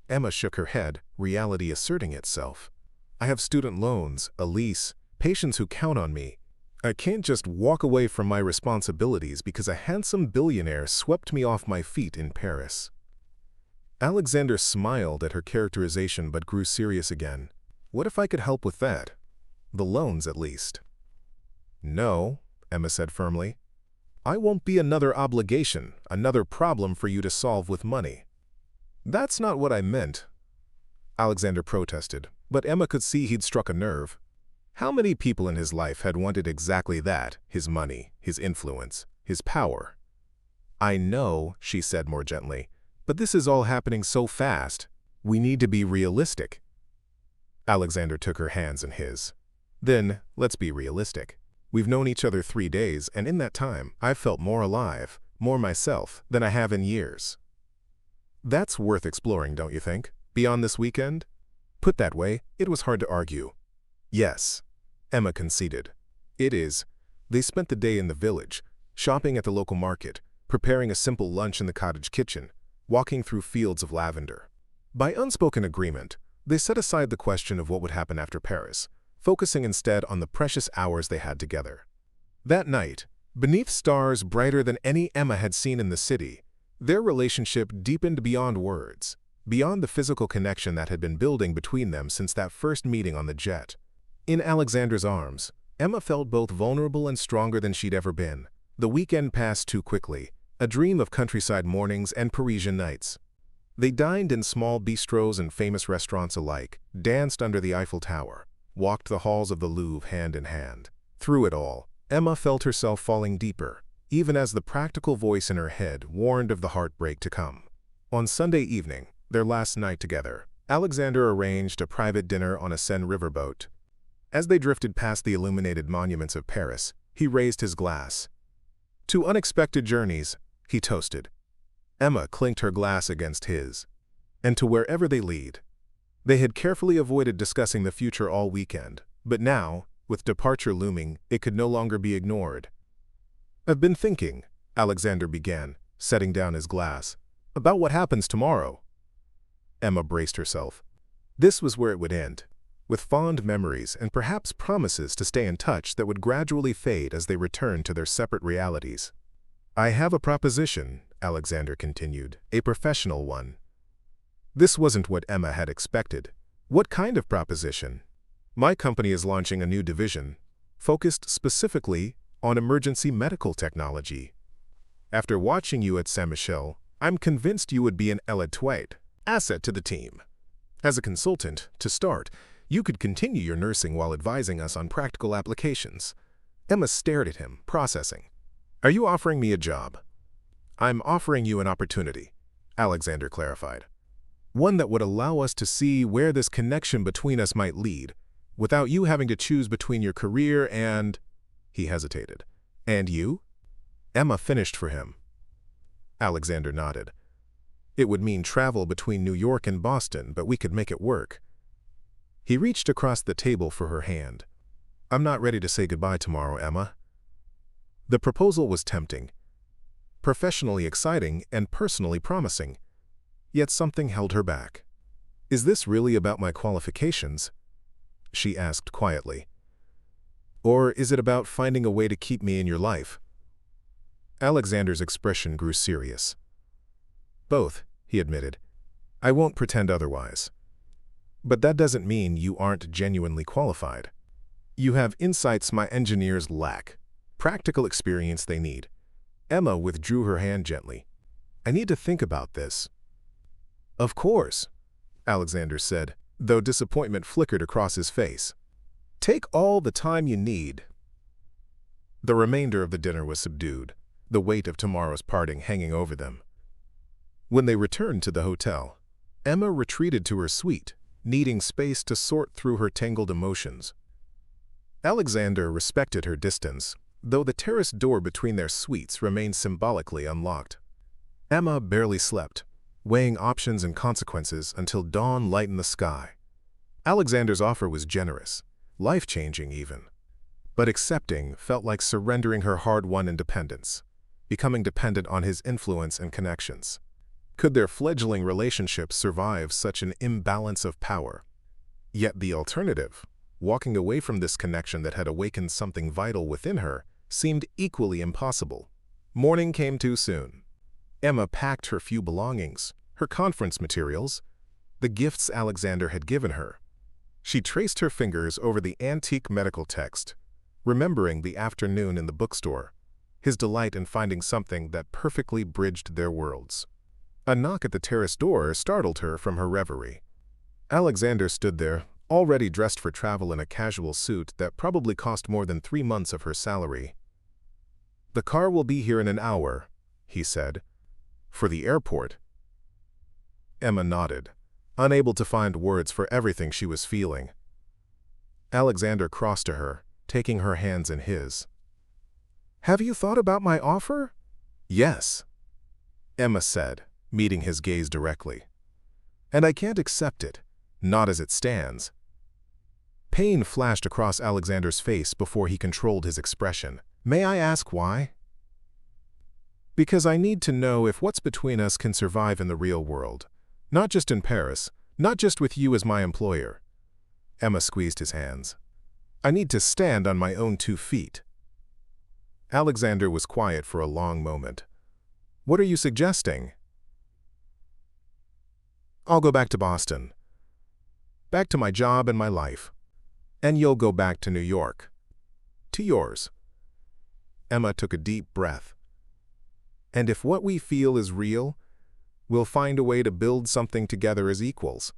Emma shook her head, reality asserting itself. I have student loans, a lease, patients who count on me. I can't just walk away from my responsibilities because a handsome billionaire swept me off my feet in Paris. Alexander smiled at her characterization but grew serious again. What if I could help with that? The loans, at least. No, Emma said firmly. I won't be another obligation, another problem for you to solve with money. That's not what I meant, Alexander protested, but Emma could see he'd struck a nerve. How many people in his life had wanted exactly that, his money, his influence, his power? I know, she said more gently, but this is all happening so fast. We need to be realistic. Alexander took her hands in his. Then, let's be realistic. We've known each other 3 days, and in that time, I've felt more alive, more myself, than I have in years. That's worth exploring, don't you think? Beyond this weekend? Put that way, it was hard to argue. Yes, Emma conceded. It is. They spent the day in the village, shopping at the local market, preparing a simple lunch in the cottage kitchen, walking through fields of lavender. By unspoken agreement, they set aside the question of what would happen after Paris, focusing instead on the precious hours they had together. That night, beneath stars brighter than any Emma had seen in the city, their relationship deepened beyond words, beyond the physical connection that had been building between them since that first meeting on the jet. In Alexander's arms, Emma felt both vulnerable and stronger than she'd ever been. The weekend passed too quickly, a dream of countryside mornings and Parisian nights. They dined in small bistros and famous restaurants alike, danced under the Eiffel Tower, walked the halls of the Louvre hand in hand. Through it all, Emma felt herself falling deeper, even as the practical voice in her head warned of the heartbreak to come. On Sunday evening, their last night together, Alexander arranged a private dinner on a Seine riverboat. As they drifted past the illuminated monuments of Paris, he raised his glass. To unexpected journeys, he toasted. Emma clinked her glass against his. And to wherever they lead. They had carefully avoided discussing the future all weekend, but now, with departure looming, it could no longer be ignored. I've been thinking, Alexander began, setting down his glass, about what happens tomorrow. Emma braced herself. This was where it would end, with fond memories and perhaps promises to stay in touch that would gradually fade as they returned to their separate realities. I have a proposition, Alexander continued, a professional one. This wasn't what Emma had expected. What kind of proposition? My company is launching a new division, focused specifically on emergency medical technology. After watching you at Saint-Michel, I'm convinced you would be an étoile asset to the team. As a consultant, to start, you could continue your nursing while advising us on practical applications. Emma stared at him, processing. Are you offering me a job? I'm offering you an opportunity, Alexander clarified. One that would allow us to see where this connection between us might lead, without you having to choose between your career and— He hesitated. And you? Emma finished for him. Alexander nodded. It would mean travel between New York and Boston, but we could make it work. He reached across the table for her hand. I'm not ready to say goodbye tomorrow, Emma. The proposal was tempting, professionally exciting and personally promising, yet something held her back. Is this really about my qualifications? She asked quietly. Or is it about finding a way to keep me in your life? Alexander's expression grew serious. Both, he admitted. I won't pretend otherwise. But that doesn't mean you aren't genuinely qualified. You have insights my engineers lack, practical experience they need. Emma withdrew her hand gently. I need to think about this. Of course, Alexander said, though disappointment flickered across his face. Take all the time you need. The remainder of the dinner was subdued. the weight of tomorrow's parting hanging over them. When they returned to the hotel, Emma retreated to her suite, needing space to sort through her tangled emotions. Alexander respected her distance, though the terrace door between their suites remained symbolically unlocked. Emma barely slept, weighing options and consequences until dawn lightened the sky. Alexander's offer was generous, life-changing even. But accepting felt like surrendering her hard-won independence, becoming dependent on his influence and connections. Could their fledgling relationship survive such an imbalance of power? Yet the alternative, walking away from this connection that had awakened something vital within her, seemed equally impossible. Morning came too soon. Emma packed her few belongings, her conference materials, the gifts Alexander had given her. She traced her fingers over the antique medical text, remembering the afternoon in the bookstore, his delight in finding something that perfectly bridged their worlds. A knock at the terrace door startled her from her reverie. Alexander stood there, already dressed for travel in a casual suit that probably cost more than 3 months of her salary. "The car will be here in an hour," he said. "For the airport." Emma nodded, unable to find words for everything she was feeling. Alexander crossed to her, taking her hands in his. "Have you thought about my offer?" "Yes," Emma said, meeting his gaze directly. "And I can't accept it, not as it stands." Pain flashed across Alexander's face before he controlled his expression. "May I ask why?" "Because I need to know if what's between us can survive in the real world. Not just in Paris, not just with you as my employer." Emma squeezed his hands. "I need to stand on my own 2 feet." Alexander was quiet for a long moment. "What are you suggesting?" "I'll go back to Boston. Back to my job and my life. And you'll go back to New York. To yours." Emma took a deep breath. "And if what we feel is real, we'll find a way to build something together as equals.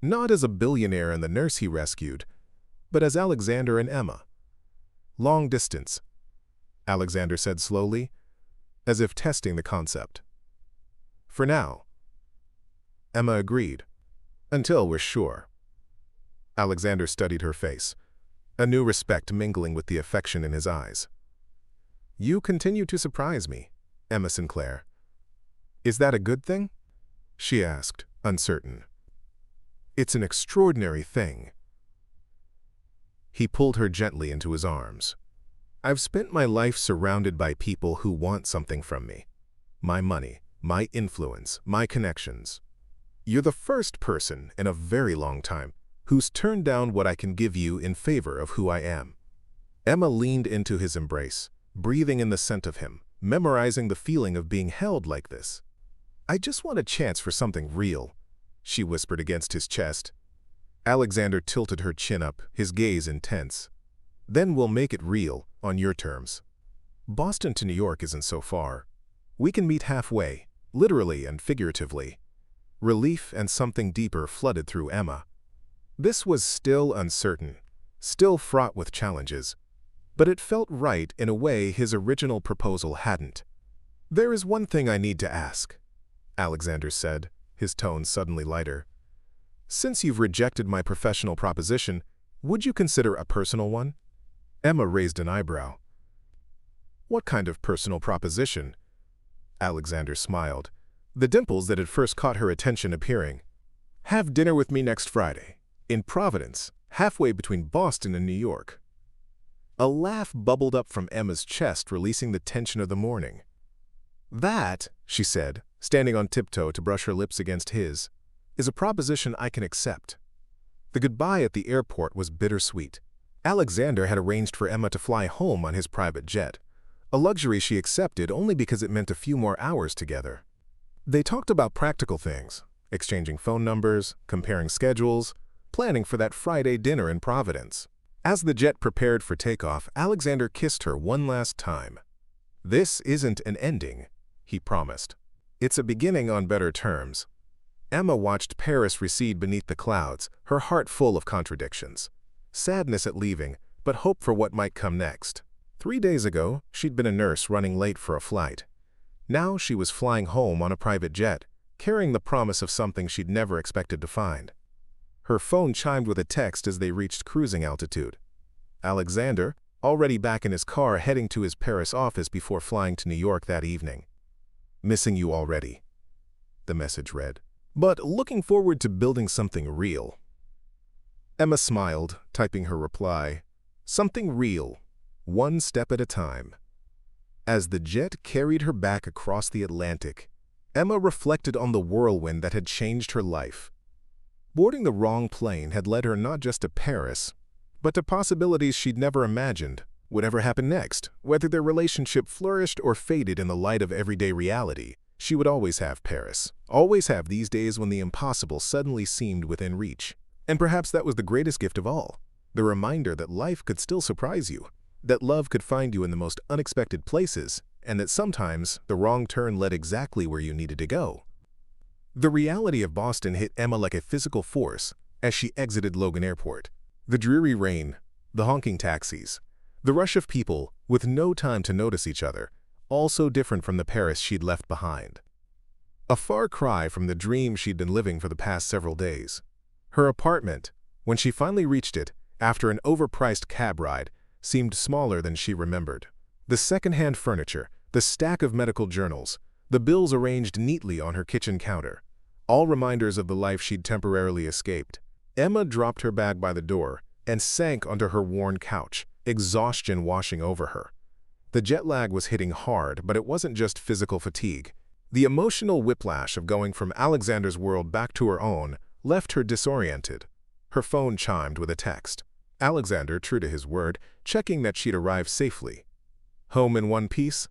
Not as a billionaire and the nurse he rescued, but as Alexander and Emma." "Long distance," Alexander said slowly, as if testing the concept. "For now." Emma agreed. "Until we're sure." Alexander studied her face, a new respect mingling with the affection in his eyes. "You continue to surprise me, Emma Sinclair." "Is that a good thing?" she asked, uncertain. "It's an extraordinary thing." He pulled her gently into his arms. "I've spent my life surrounded by people who want something from me. My money, my influence, my connections. You're the first person in a very long time who's turned down what I can give you in favor of who I am." Emma leaned into his embrace, breathing in the scent of him, memorizing the feeling of being held like this. "I just want a chance for something real," she whispered against his chest. Alexander tilted her chin up, his gaze intense. "Then we'll make it real, on your terms. Boston to New York isn't so far. We can meet halfway, literally and figuratively." Relief and something deeper flooded through Emma. This was still uncertain, still fraught with challenges, but it felt right in a way his original proposal hadn't. "There is one thing I need to ask," Alexander said, his tone suddenly lighter. "Since you've rejected my professional proposition, would you consider a personal one?" Emma raised an eyebrow. "What kind of personal proposition?" Alexander smiled, the dimples that had first caught her attention appearing. "Have dinner with me next Friday, in Providence, halfway between Boston and New York." A laugh bubbled up from Emma's chest, releasing the tension of the morning. "That," she said, standing on tiptoe to brush her lips against his, "is a proposition I can accept." The goodbye at the airport was bittersweet. Alexander had arranged for Emma to fly home on his private jet, a luxury she accepted only because it meant a few more hours together. They talked about practical things, exchanging phone numbers, comparing schedules, planning for that Friday dinner in Providence. As the jet prepared for takeoff, Alexander kissed her one last time. "This isn't an ending," he promised. "It's a beginning on better terms." Emma watched Paris recede beneath the clouds, her heart full of contradictions. Sadness at leaving, but hope for what might come next. 3 days ago, she'd been a nurse running late for a flight. Now she was flying home on a private jet, carrying the promise of something she'd never expected to find. Her phone chimed with a text as they reached cruising altitude. Alexander, already back in his car heading to his Paris office before flying to New York that evening. "Missing you already," the message read. "But looking forward to building something real." Emma smiled, typing her reply, "Something real, one step at a time." As the jet carried her back across the Atlantic, Emma reflected on the whirlwind that had changed her life. Boarding the wrong plane had led her not just to Paris, but to possibilities she'd never imagined. Whatever happened next, whether their relationship flourished or faded in the light of everyday reality, she would always have Paris, always have these days when the impossible suddenly seemed within reach. And perhaps that was the greatest gift of all, the reminder that life could still surprise you, that love could find you in the most unexpected places, and that sometimes the wrong turn led exactly where you needed to go. The reality of Boston hit Emma like a physical force as she exited Logan Airport. The dreary rain, the honking taxis, the rush of people with no time to notice each other, all so different from the Paris she'd left behind. A far cry from the dream she'd been living for the past several days. Her apartment, when she finally reached it after an overpriced cab ride, seemed smaller than she remembered. The second-hand furniture, the stack of medical journals, the bills arranged neatly on her kitchen counter, all reminders of the life she'd temporarily escaped. Emma dropped her bag by the door and sank onto her worn couch, exhaustion washing over her. The jet lag was hitting hard, but it wasn't just physical fatigue. The emotional whiplash of going from Alexander's world back to her own left her disoriented. Her phone chimed with a text. Alexander, true to his word, checking that she'd arrived safely. "Home in one piece?"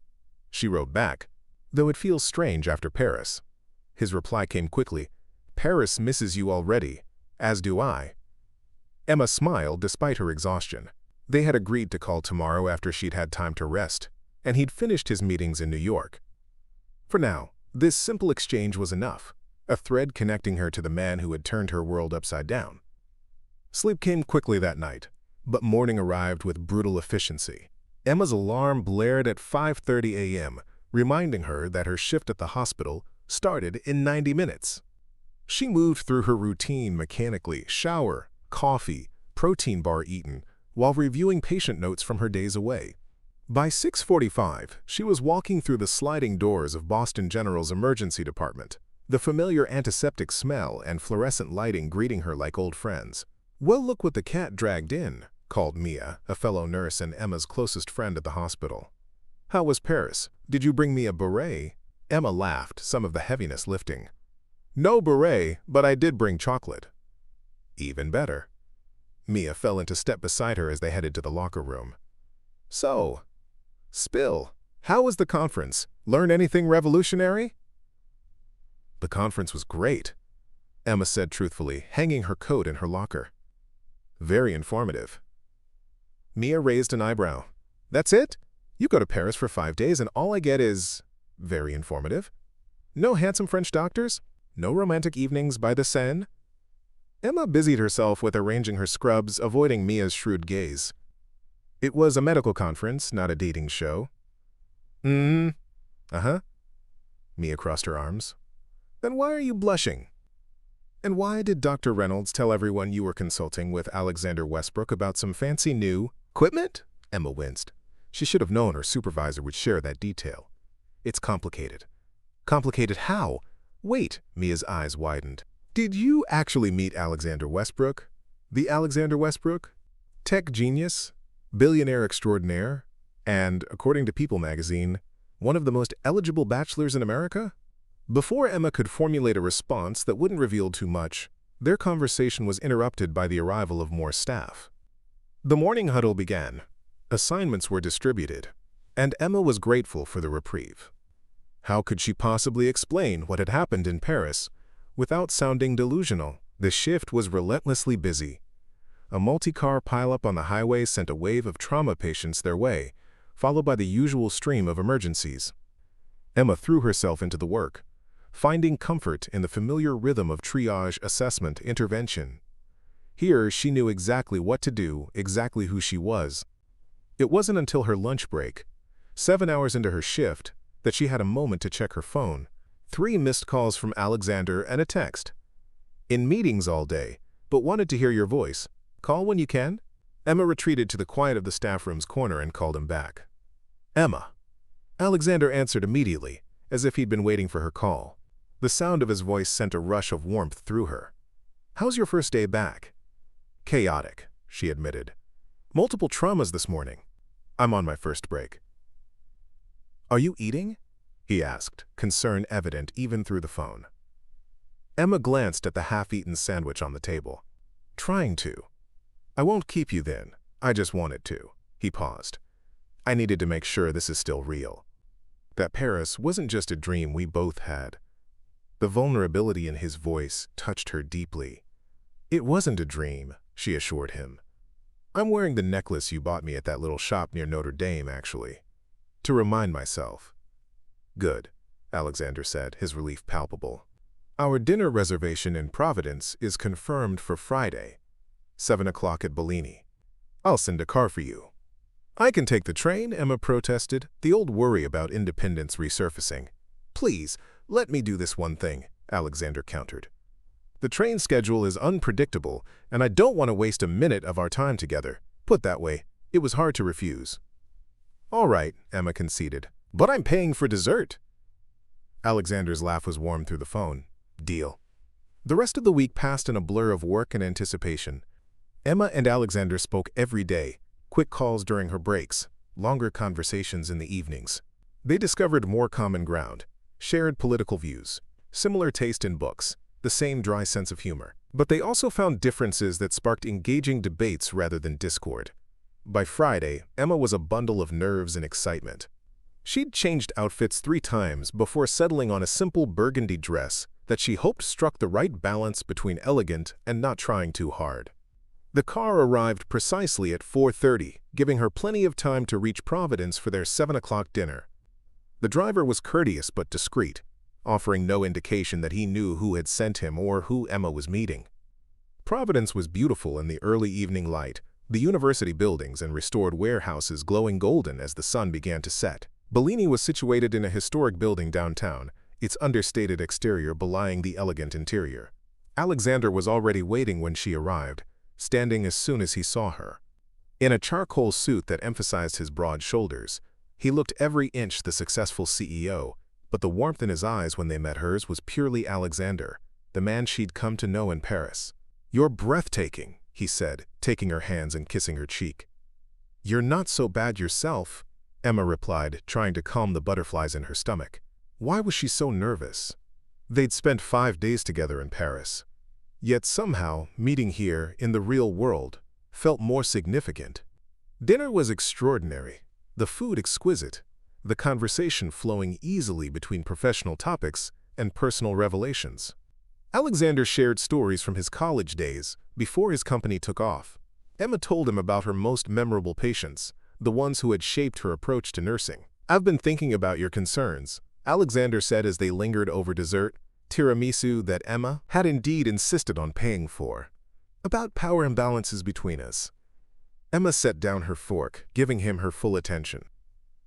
She wrote back, "Though it feels strange after Paris." His reply came quickly. "Paris misses you already, as do I." Emma smiled despite her exhaustion. They had agreed to call tomorrow after she'd had time to rest, and he'd finished his meetings in New York. For now, this simple exchange was enough, a thread connecting her to the man who had turned her world upside down. Sleep came quickly that night, but morning arrived with brutal efficiency. Emma's alarm blared at 5:30 a.m., reminding her that her shift at the hospital started in 90 minutes. She moved through her routine mechanically, shower, coffee, protein bar eaten, while reviewing patient notes from her days away. By 6:45, she was walking through the sliding doors of Boston General's emergency department, the familiar antiseptic smell and fluorescent lighting greeting her like old friends. "Well, look what the cat dragged in," called Mia, a fellow nurse and Emma's closest friend at the hospital. "How was Paris? Did you bring me a beret?" Emma laughed, some of the heaviness lifting. "No beret, but I did bring chocolate." "Even better." Mia fell into step beside her as they headed to the locker room. "So, spill. How was the conference? Learn anything revolutionary?" "The conference was great," Emma said truthfully, hanging her coat in her locker. "Very informative." Mia raised an eyebrow. "That's it? You go to Paris for 5 days and all I get is very informative? No handsome French doctors? No romantic evenings by the Seine?" Emma busied herself with arranging her scrubs, avoiding Mia's shrewd gaze. "It was a medical conference, not a dating show." Uh-huh." Mia crossed her arms. "Then why are you blushing? And why did Dr. Reynolds tell everyone you were consulting with Alexander Westbrook about some fancy new equipment?" Emma winced. She should have known her supervisor would share that detail. "It's complicated." "Complicated how?" "Wait," Mia's eyes widened. "Did you actually meet Alexander Westbrook? The Alexander Westbrook? Tech genius, billionaire extraordinaire, and, according to People magazine, one of the most eligible bachelors in America?" Before Emma could formulate a response that wouldn't reveal too much, their conversation was interrupted by the arrival of more staff. The morning huddle began. Assignments were distributed, and Emma was grateful for the reprieve. How could she possibly explain what had happened in Paris without sounding delusional? The shift was relentlessly busy. A multi-car pileup on the highway sent a wave of trauma patients their way, followed by the usual stream of emergencies. Emma threw herself into the work, finding comfort in the familiar rhythm of triage, assessment, intervention. Here she knew exactly what to do, exactly who she was. It wasn't until her lunch break, 7 hours into her shift, that she had a moment to check her phone. 3 missed calls from Alexander and a text. In meetings all day, but wanted to hear your voice. Call when you can? Emma retreated to the quiet of the staff room's corner and called him back. Emma. Alexander answered immediately, as if he'd been waiting for her call. The sound of his voice sent a rush of warmth through her. How's your first day back? Chaotic, she admitted. Multiple traumas this morning. I'm on my first break. Are you eating? He asked, concern evident even through the phone. Emma glanced at the half-eaten sandwich on the table. Trying to. I won't keep you then. I just wanted to. He paused. I needed to make sure this is still real. That Paris wasn't just a dream we both had. The vulnerability in his voice touched her deeply. It wasn't a dream, she assured him. I'm wearing the necklace you bought me at that little shop near Notre Dame, actually. To remind myself. Good, Alexander said, his relief palpable. Our dinner reservation in Providence is confirmed for Friday, 7 o'clock at Bellini. I'll send a car for you. I can take the train, Emma protested, the old worry about independence resurfacing. Please, let me do this one thing, Alexander countered. The train schedule is unpredictable, and I don't want to waste a minute of our time together. Put that way, it was hard to refuse. All right, Emma conceded, but I'm paying for dessert. Alexander's laugh was warm through the phone. Deal. The rest of the week passed in a blur of work and anticipation. Emma and Alexander spoke every day, quick calls during her breaks, longer conversations in the evenings. They discovered more common ground, shared political views, similar taste in books, the same dry sense of humor. But they also found differences that sparked engaging debates rather than discord. By Friday, Emma was a bundle of nerves and excitement. She'd changed outfits 3 times before settling on a simple burgundy dress that she hoped struck the right balance between elegant and not trying too hard. The car arrived precisely at 4:30, giving her plenty of time to reach Providence for their 7 o'clock dinner. The driver was courteous but discreet, offering no indication that he knew who had sent him or who Emma was meeting. Providence was beautiful in the early evening light, the university buildings and restored warehouses glowing golden as the sun began to set. Bellini was situated in a historic building downtown, its understated exterior belying the elegant interior. Alexander was already waiting when she arrived, standing as soon as he saw her. In a charcoal suit that emphasized his broad shoulders, he looked every inch the successful CEO, but the warmth in his eyes when they met hers was purely Alexander, the man she'd come to know in Paris. You're breathtaking, he said, taking her hands and kissing her cheek. You're not so bad yourself, Emma replied, trying to calm the butterflies in her stomach. Why was she so nervous? They'd spent 5 days together in Paris. Yet somehow, meeting here, in the real world, felt more significant. Dinner was extraordinary, the food exquisite, the conversation flowing easily between professional topics and personal revelations. Alexander shared stories from his college days, before his company took off. Emma told him about her most memorable patients, the ones who had shaped her approach to nursing. I've been thinking about your concerns, Alexander said as they lingered over dessert, tiramisu that Emma had indeed insisted on paying for. About power imbalances between us. Emma set down her fork, giving him her full attention.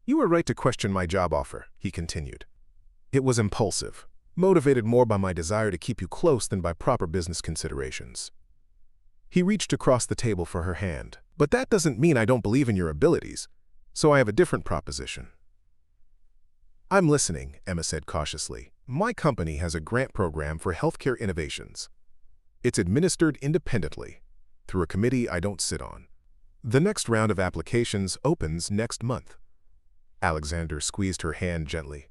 You were right to question my job offer, he continued. It was impulsive, motivated more by my desire to keep you close than by proper business considerations. He reached across the table for her hand. But that doesn't mean I don't believe in your abilities, so I have a different proposition. I'm listening, Emma said cautiously. My company has a grant program for healthcare innovations. It's administered independently, through a committee I don't sit on. The next round of applications opens next month. Alexander squeezed her hand gently.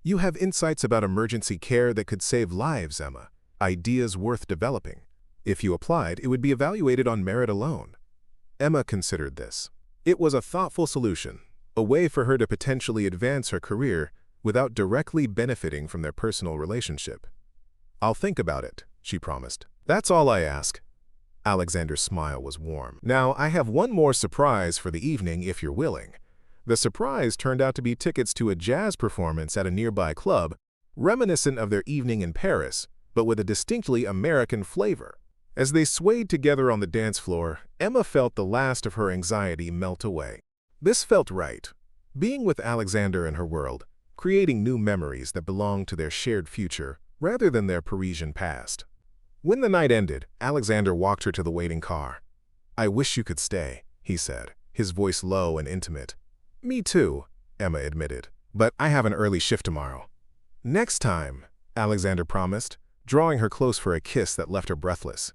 You have insights about emergency care that could save lives, Emma. Ideas worth developing. If you applied, it would be evaluated on merit alone. Emma considered this. It was a thoughtful solution, a way for her to potentially advance her career without directly benefiting from their personal relationship. I'll think about it, she promised. That's all I ask. Alexander's smile was warm. Now, I have one more surprise for the evening if you're willing. The surprise turned out to be tickets to a jazz performance at a nearby club, reminiscent of their evening in Paris, but with a distinctly American flavor. As they swayed together on the dance floor, Emma felt the last of her anxiety melt away. This felt right. Being with Alexander in her world, creating new memories that belonged to their shared future rather than their Parisian past. When the night ended, Alexander walked her to the waiting car. "I wish you could stay," he said, his voice low and intimate. "Me too," Emma admitted, "but I have an early shift tomorrow." "Next time," Alexander promised, drawing her close for a kiss that left her breathless.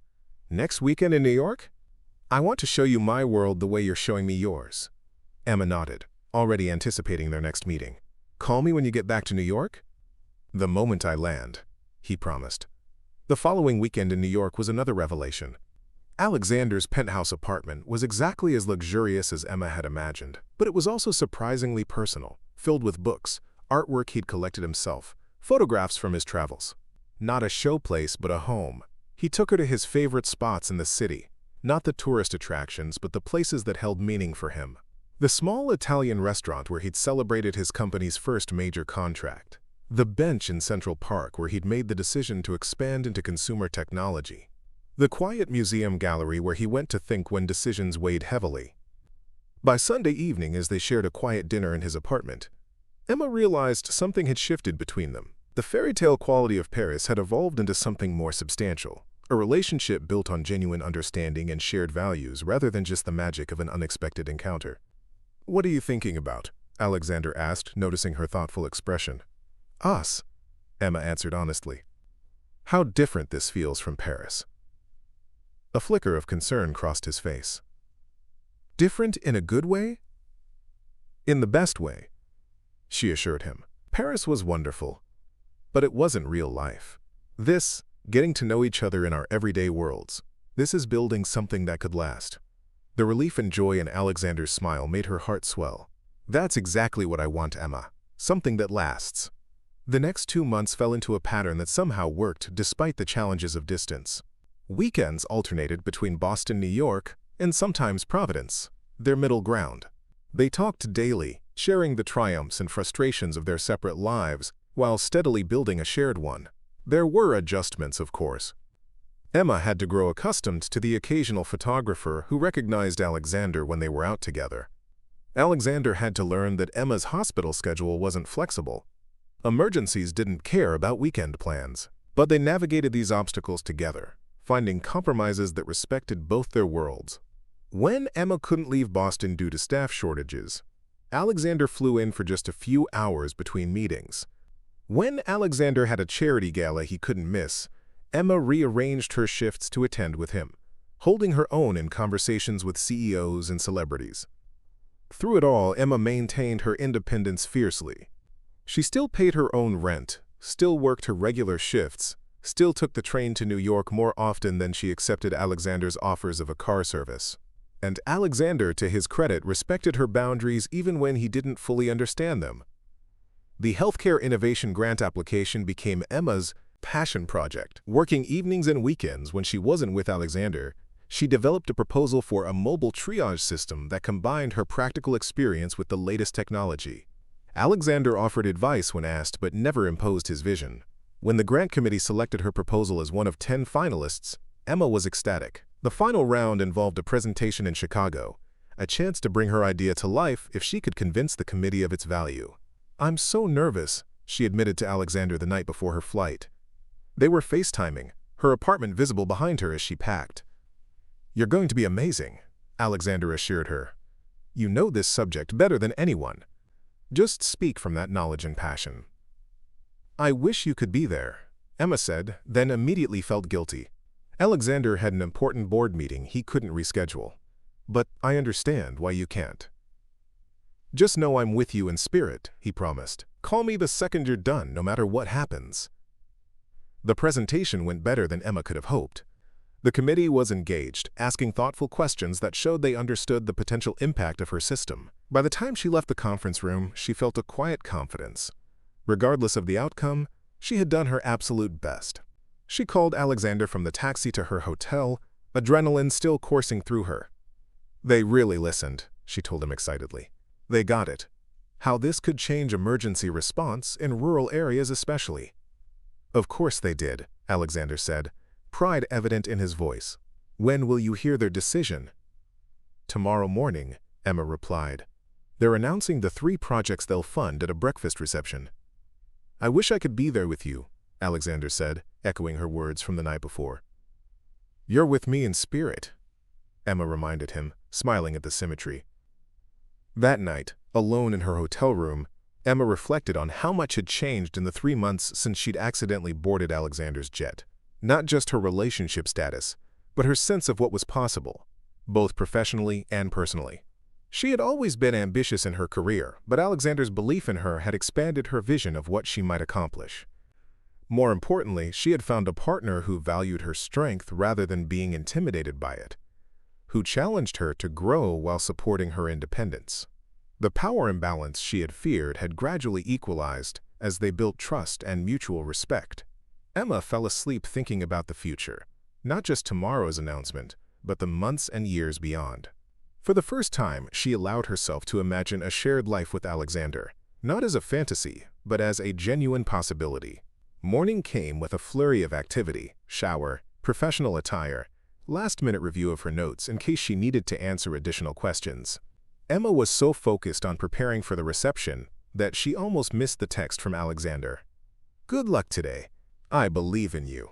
"Next weekend in New York? I want to show you my world the way you're showing me yours." Emma nodded, already anticipating their next meeting. "Call me when you get back to New York?" "The moment I land," he promised. The following weekend in New York was another revelation. Alexander's penthouse apartment was exactly as luxurious as Emma had imagined, but it was also surprisingly personal, filled with books, artwork he'd collected himself, photographs from his travels. Not a showplace, but a home. He took her to his favorite spots in the city, not the tourist attractions, but the places that held meaning for him. The small Italian restaurant where he'd celebrated his company's first major contract. The bench in Central Park where he'd made the decision to expand into consumer technology. The quiet museum gallery where he went to think when decisions weighed heavily. By Sunday evening, as they shared a quiet dinner in his apartment, Emma realized something had shifted between them. The fairy tale quality of Paris had evolved into something more substantial, a relationship built on genuine understanding and shared values rather than just the magic of an unexpected encounter. "What are you thinking about?" Alexander asked, noticing her thoughtful expression. "Us," Emma answered honestly. "How different this feels from Paris." A flicker of concern crossed his face. "Different in a good way?" "In the best way," she assured him. Paris was wonderful, but it wasn't real life. This, getting to know each other in our everyday worlds, this is building something that could last. The relief and joy in Alexander's smile made her heart swell. "That's exactly what I want, Emma. Something that lasts." The next 2 months fell into a pattern that somehow worked despite the challenges of distance. Weekends alternated between Boston, New York, and sometimes Providence, their middle ground. They talked daily, sharing the triumphs and frustrations of their separate lives while steadily building a shared one. There were adjustments, of course. Emma had to grow accustomed to the occasional photographer who recognized Alexander when they were out together. Alexander had to learn that Emma's hospital schedule wasn't flexible. Emergencies didn't care about weekend plans, but they navigated these obstacles together, finding compromises that respected both their worlds. When Emma couldn't leave Boston due to staff shortages, Alexander flew in for just a few hours between meetings. When Alexander had a charity gala he couldn't miss, Emma rearranged her shifts to attend with him, holding her own in conversations with CEOs and celebrities. Through it all, Emma maintained her independence fiercely. She still paid her own rent, still worked her regular shifts, still took the train to New York more often than she accepted Alexander's offers of a car service. And Alexander, to his credit, respected her boundaries even when he didn't fully understand them. The healthcare innovation grant application became Emma's passion project. Working evenings and weekends when she wasn't with Alexander, she developed a proposal for a mobile triage system that combined her practical experience with the latest technology. Alexander offered advice when asked but never imposed his vision. When the grant committee selected her proposal as one of 10 finalists, Emma was ecstatic. The final round involved a presentation in Chicago, a chance to bring her idea to life if she could convince the committee of its value. "I'm so nervous," she admitted to Alexander the night before her flight. They were FaceTiming, her apartment visible behind her as she packed. "You're going to be amazing," Alexander assured her. "You know this subject better than anyone. Just speak from that knowledge and passion." "I wish you could be there," Emma said, then immediately felt guilty. Alexander had an important board meeting he couldn't reschedule. "But I understand why you can't." "Just know I'm with you in spirit," he promised. "Call me the second you're done, no matter what happens." The presentation went better than Emma could have hoped. The committee was engaged, asking thoughtful questions that showed they understood the potential impact of her system. By the time she left the conference room, she felt a quiet confidence. Regardless of the outcome, she had done her absolute best. She called Alexander from the taxi to her hotel, adrenaline still coursing through her. "They really listened," she told him excitedly. "They got it. How this could change emergency response in rural areas especially." "Of course they did," Alexander said, pride evident in his voice. "When will you hear their decision?" "Tomorrow morning," Emma replied. They're announcing the 3 projects they'll fund at a breakfast reception. I wish I could be there with you, Alexander said, echoing her words from the night before. You're with me in spirit, Emma reminded him, smiling at the symmetry. That night, alone in her hotel room, Emma reflected on how much had changed in the 3 months since she'd accidentally boarded Alexander's jet. Not just her relationship status, but her sense of what was possible, both professionally and personally. She had always been ambitious in her career, but Alexander's belief in her had expanded her vision of what she might accomplish. More importantly, she had found a partner who valued her strength rather than being intimidated by it, who challenged her to grow while supporting her independence. The power imbalance she had feared had gradually equalized as they built trust and mutual respect. Emma fell asleep thinking about the future, not just tomorrow's announcement, but the months and years beyond. For the first time, she allowed herself to imagine a shared life with Alexander, not as a fantasy, but as a genuine possibility. Morning came with a flurry of activity, shower, professional attire, last-minute review of her notes in case she needed to answer additional questions. Emma was so focused on preparing for the reception that she almost missed the text from Alexander. Good luck today. I believe in you.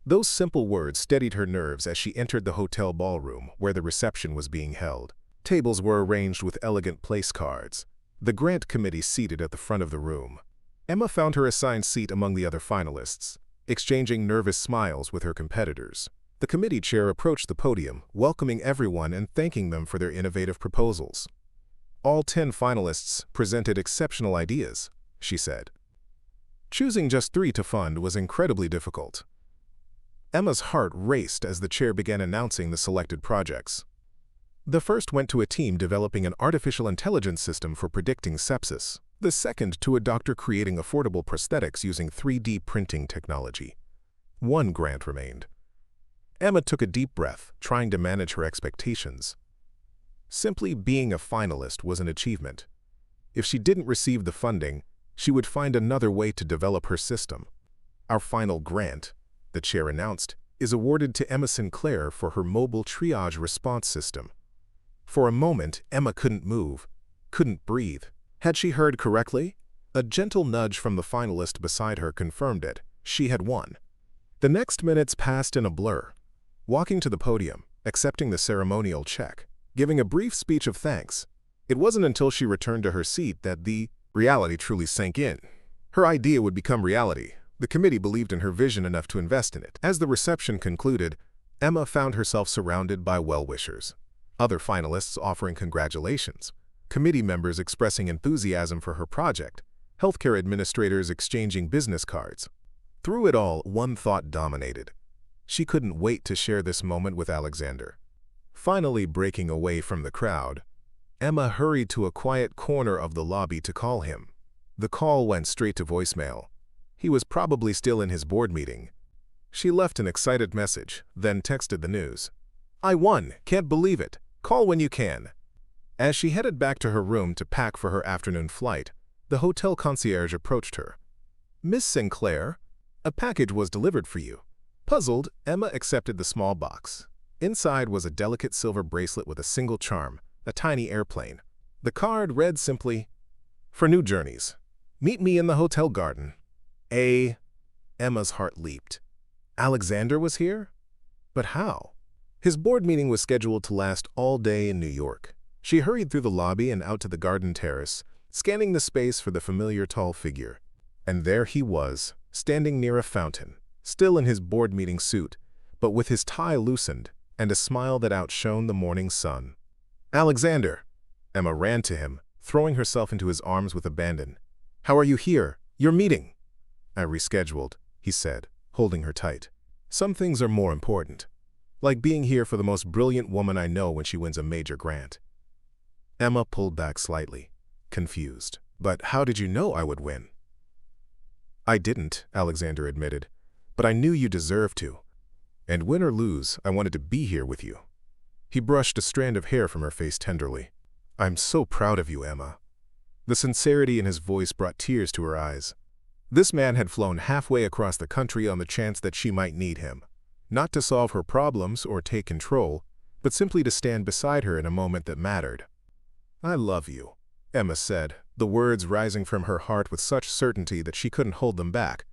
Those simple words steadied her nerves as she entered the hotel ballroom where the reception was being held. Tables were arranged with elegant place cards, the grant committee seated at the front of the room. Emma found her assigned seat among the other finalists, exchanging nervous smiles with her competitors. The committee chair approached the podium, welcoming everyone and thanking them for their innovative proposals. All 10 finalists presented exceptional ideas, she said. Choosing just 3 to fund was incredibly difficult. Emma's heart raced as the chair began announcing the selected projects. The first went to a team developing an artificial intelligence system for predicting sepsis. The second to a doctor creating affordable prosthetics using 3D printing technology. 1 grant remained. Emma took a deep breath, trying to manage her expectations. Simply being a finalist was an achievement. If she didn't receive the funding, she would find another way to develop her system. Our final grant, the chair announced, is awarded to Emma Sinclair for her mobile triage response system. For a moment, Emma couldn't move, couldn't breathe. Had she heard correctly? A gentle nudge from the finalist beside her confirmed it. She had won. The next minutes passed in a blur. Walking to the podium, accepting the ceremonial check, giving a brief speech of thanks. It wasn't until she returned to her seat that the reality truly sank in. Her idea would become reality. The committee believed in her vision enough to invest in it. As the reception concluded, Emma found herself surrounded by well-wishers. Other finalists offering congratulations, committee members expressing enthusiasm for her project, healthcare administrators exchanging business cards. Through it all, one thought dominated. She couldn't wait to share this moment with Alexander. Finally breaking away from the crowd, Emma hurried to a quiet corner of the lobby to call him. The call went straight to voicemail. He was probably still in his board meeting. She left an excited message, then texted the news. I won! Can't believe it! Call when you can. As she headed back to her room to pack for her afternoon flight, the hotel concierge approached her. Miss Sinclair, a package was delivered for you. Puzzled, Emma accepted the small box. Inside was a delicate silver bracelet with a single charm, a tiny airplane. The card read simply, For new journeys, meet me in the hotel garden. Emma's heart leaped. Alexander was here? But how? His board meeting was scheduled to last all day in New York. She hurried through the lobby and out to the garden terrace, scanning the space for the familiar tall figure. And there he was, standing near a fountain, still in his board meeting suit, but with his tie loosened and a smile that outshone the morning sun. Alexander! Emma ran to him, throwing herself into his arms with abandon. How are you here? Your meeting. I rescheduled, he said, holding her tight. Some things are more important. Like being here for the most brilliant woman I know when she wins a major grant. Emma pulled back slightly, confused. But how did you know I would win? I didn't, Alexander admitted, but I knew you deserved to. And win or lose, I wanted to be here with you. He brushed a strand of hair from her face tenderly. I'm so proud of you, Emma. The sincerity in his voice brought tears to her eyes. This man had flown halfway across the country on the chance that she might need him. Not to solve her problems or take control, but simply to stand beside her in a moment that mattered. I love you, Emma said, the words rising from her heart with such certainty that she couldn't hold them back.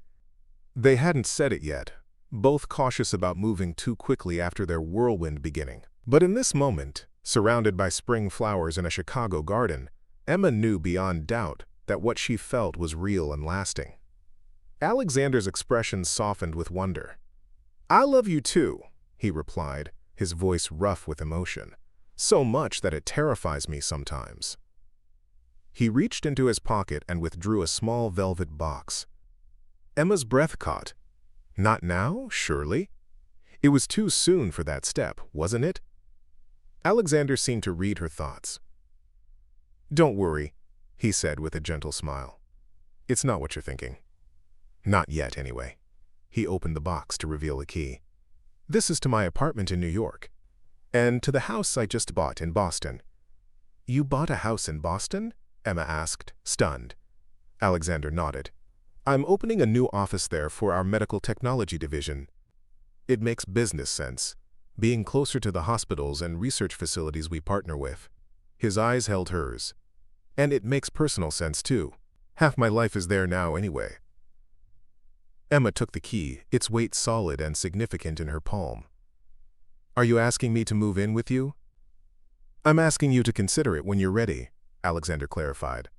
They hadn't said it yet, both cautious about moving too quickly after their whirlwind beginning. But in this moment, surrounded by spring flowers in a Chicago garden, Emma knew beyond doubt that what she felt was real and lasting. Alexander's expression softened with wonder. "I love you too," he replied, his voice rough with emotion. "So much that it terrifies me sometimes." He reached into his pocket and withdrew a small velvet box. Emma's breath caught. Not now, surely? It was too soon for that step, wasn't it? Alexander seemed to read her thoughts. "Don't worry," he said with a gentle smile. "It's not what you're thinking. Not yet, anyway." He opened the box to reveal a key. "This is to my apartment in New York, and to the house I just bought in Boston." "You bought a house in Boston?" Emma asked, stunned. Alexander nodded. "I'm opening a new office there for our medical technology division. It makes business sense, being closer to the hospitals and research facilities we partner with." His eyes held hers. "And it makes personal sense, too. Half my life is there now anyway." Emma took the key, its weight solid and significant in her palm. "Are you asking me to move in with you?" "I'm asking you to consider it when you're ready," Alexander clarified.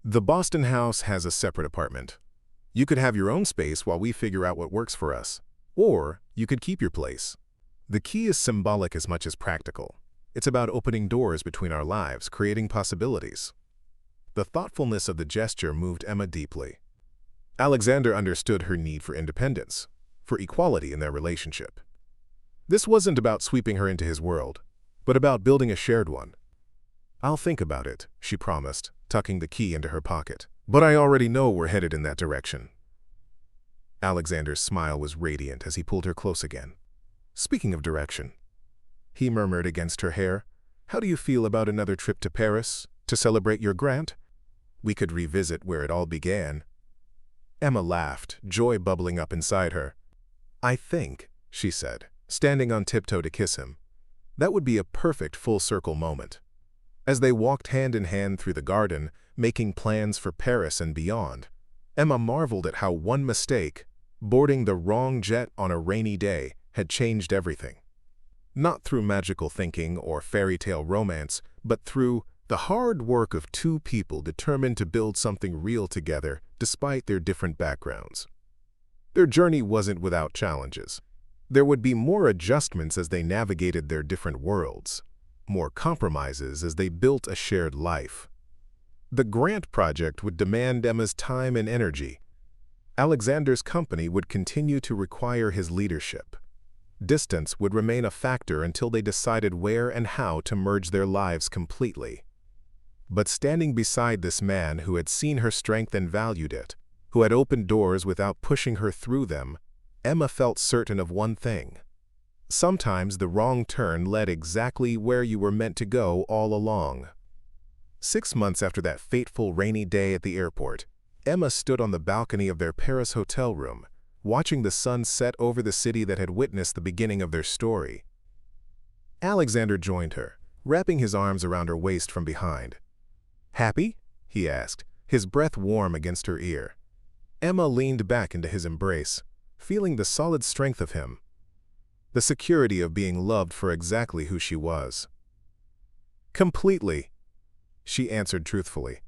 "The Boston house has a separate apartment. You could have your own space while we figure out what works for us. Or you could keep your place. The key is symbolic as much as practical. It's about opening doors between our lives, creating possibilities." The thoughtfulness of the gesture moved Emma deeply. Alexander understood her need for independence, for equality in their relationship. This wasn't about sweeping her into his world, but about building a shared one. "I'll think about it," she promised, tucking the key into her pocket. "But I already know we're headed in that direction." Alexander's smile was radiant as he pulled her close again. "Speaking of direction," he murmured against her hair, "how do you feel about another trip to Paris to celebrate your grant? We could revisit where it all began." Emma laughed, joy bubbling up inside her. "I think," she said, standing on tiptoe to kiss him, "that would be a perfect full-circle moment." As they walked hand in hand through the garden, making plans for Paris and beyond, Emma marveled at how one mistake, boarding the wrong jet on a rainy day, had changed everything. Not through magical thinking or fairy tale romance, but through the hard work of two people determined to build something real together despite their different backgrounds. Their journey wasn't without challenges. There would be more adjustments as they navigated their different worlds, more compromises as they built a shared life. The grant project would demand Emma's time and energy. Alexander's company would continue to require his leadership. Distance would remain a factor until they decided where and how to merge their lives completely. But standing beside this man who had seen her strength and valued it, who had opened doors without pushing her through them, Emma felt certain of one thing. Sometimes the wrong turn led exactly where you were meant to go all along. 6 months after that fateful rainy day at the airport, Emma stood on the balcony of their Paris hotel room, watching the sun set over the city that had witnessed the beginning of their story. Alexander joined her, wrapping his arms around her waist from behind. "Happy?" he asked, his breath warm against her ear. Emma leaned back into his embrace, feeling the solid strength of him, the security of being loved for exactly who she was. "Completely," she answered truthfully.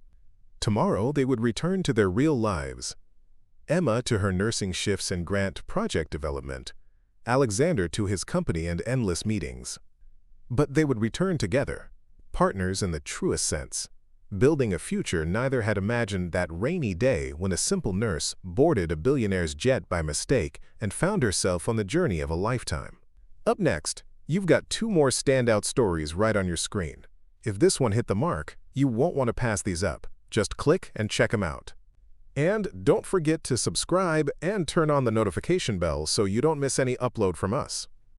Tomorrow they would return to their real lives. Emma to her nursing shifts and grant project development, Alexander to his company and endless meetings. But they would return together, partners in the truest sense, building a future neither had imagined that rainy day when a simple nurse boarded a billionaire's jet by mistake and found herself on the journey of a lifetime. Up next, you've got 2 more standout stories right on your screen. If this one hit the mark, you won't want to pass these up. Just click and check them out. And don't forget to subscribe and turn on the notification bell so you don't miss any upload from us.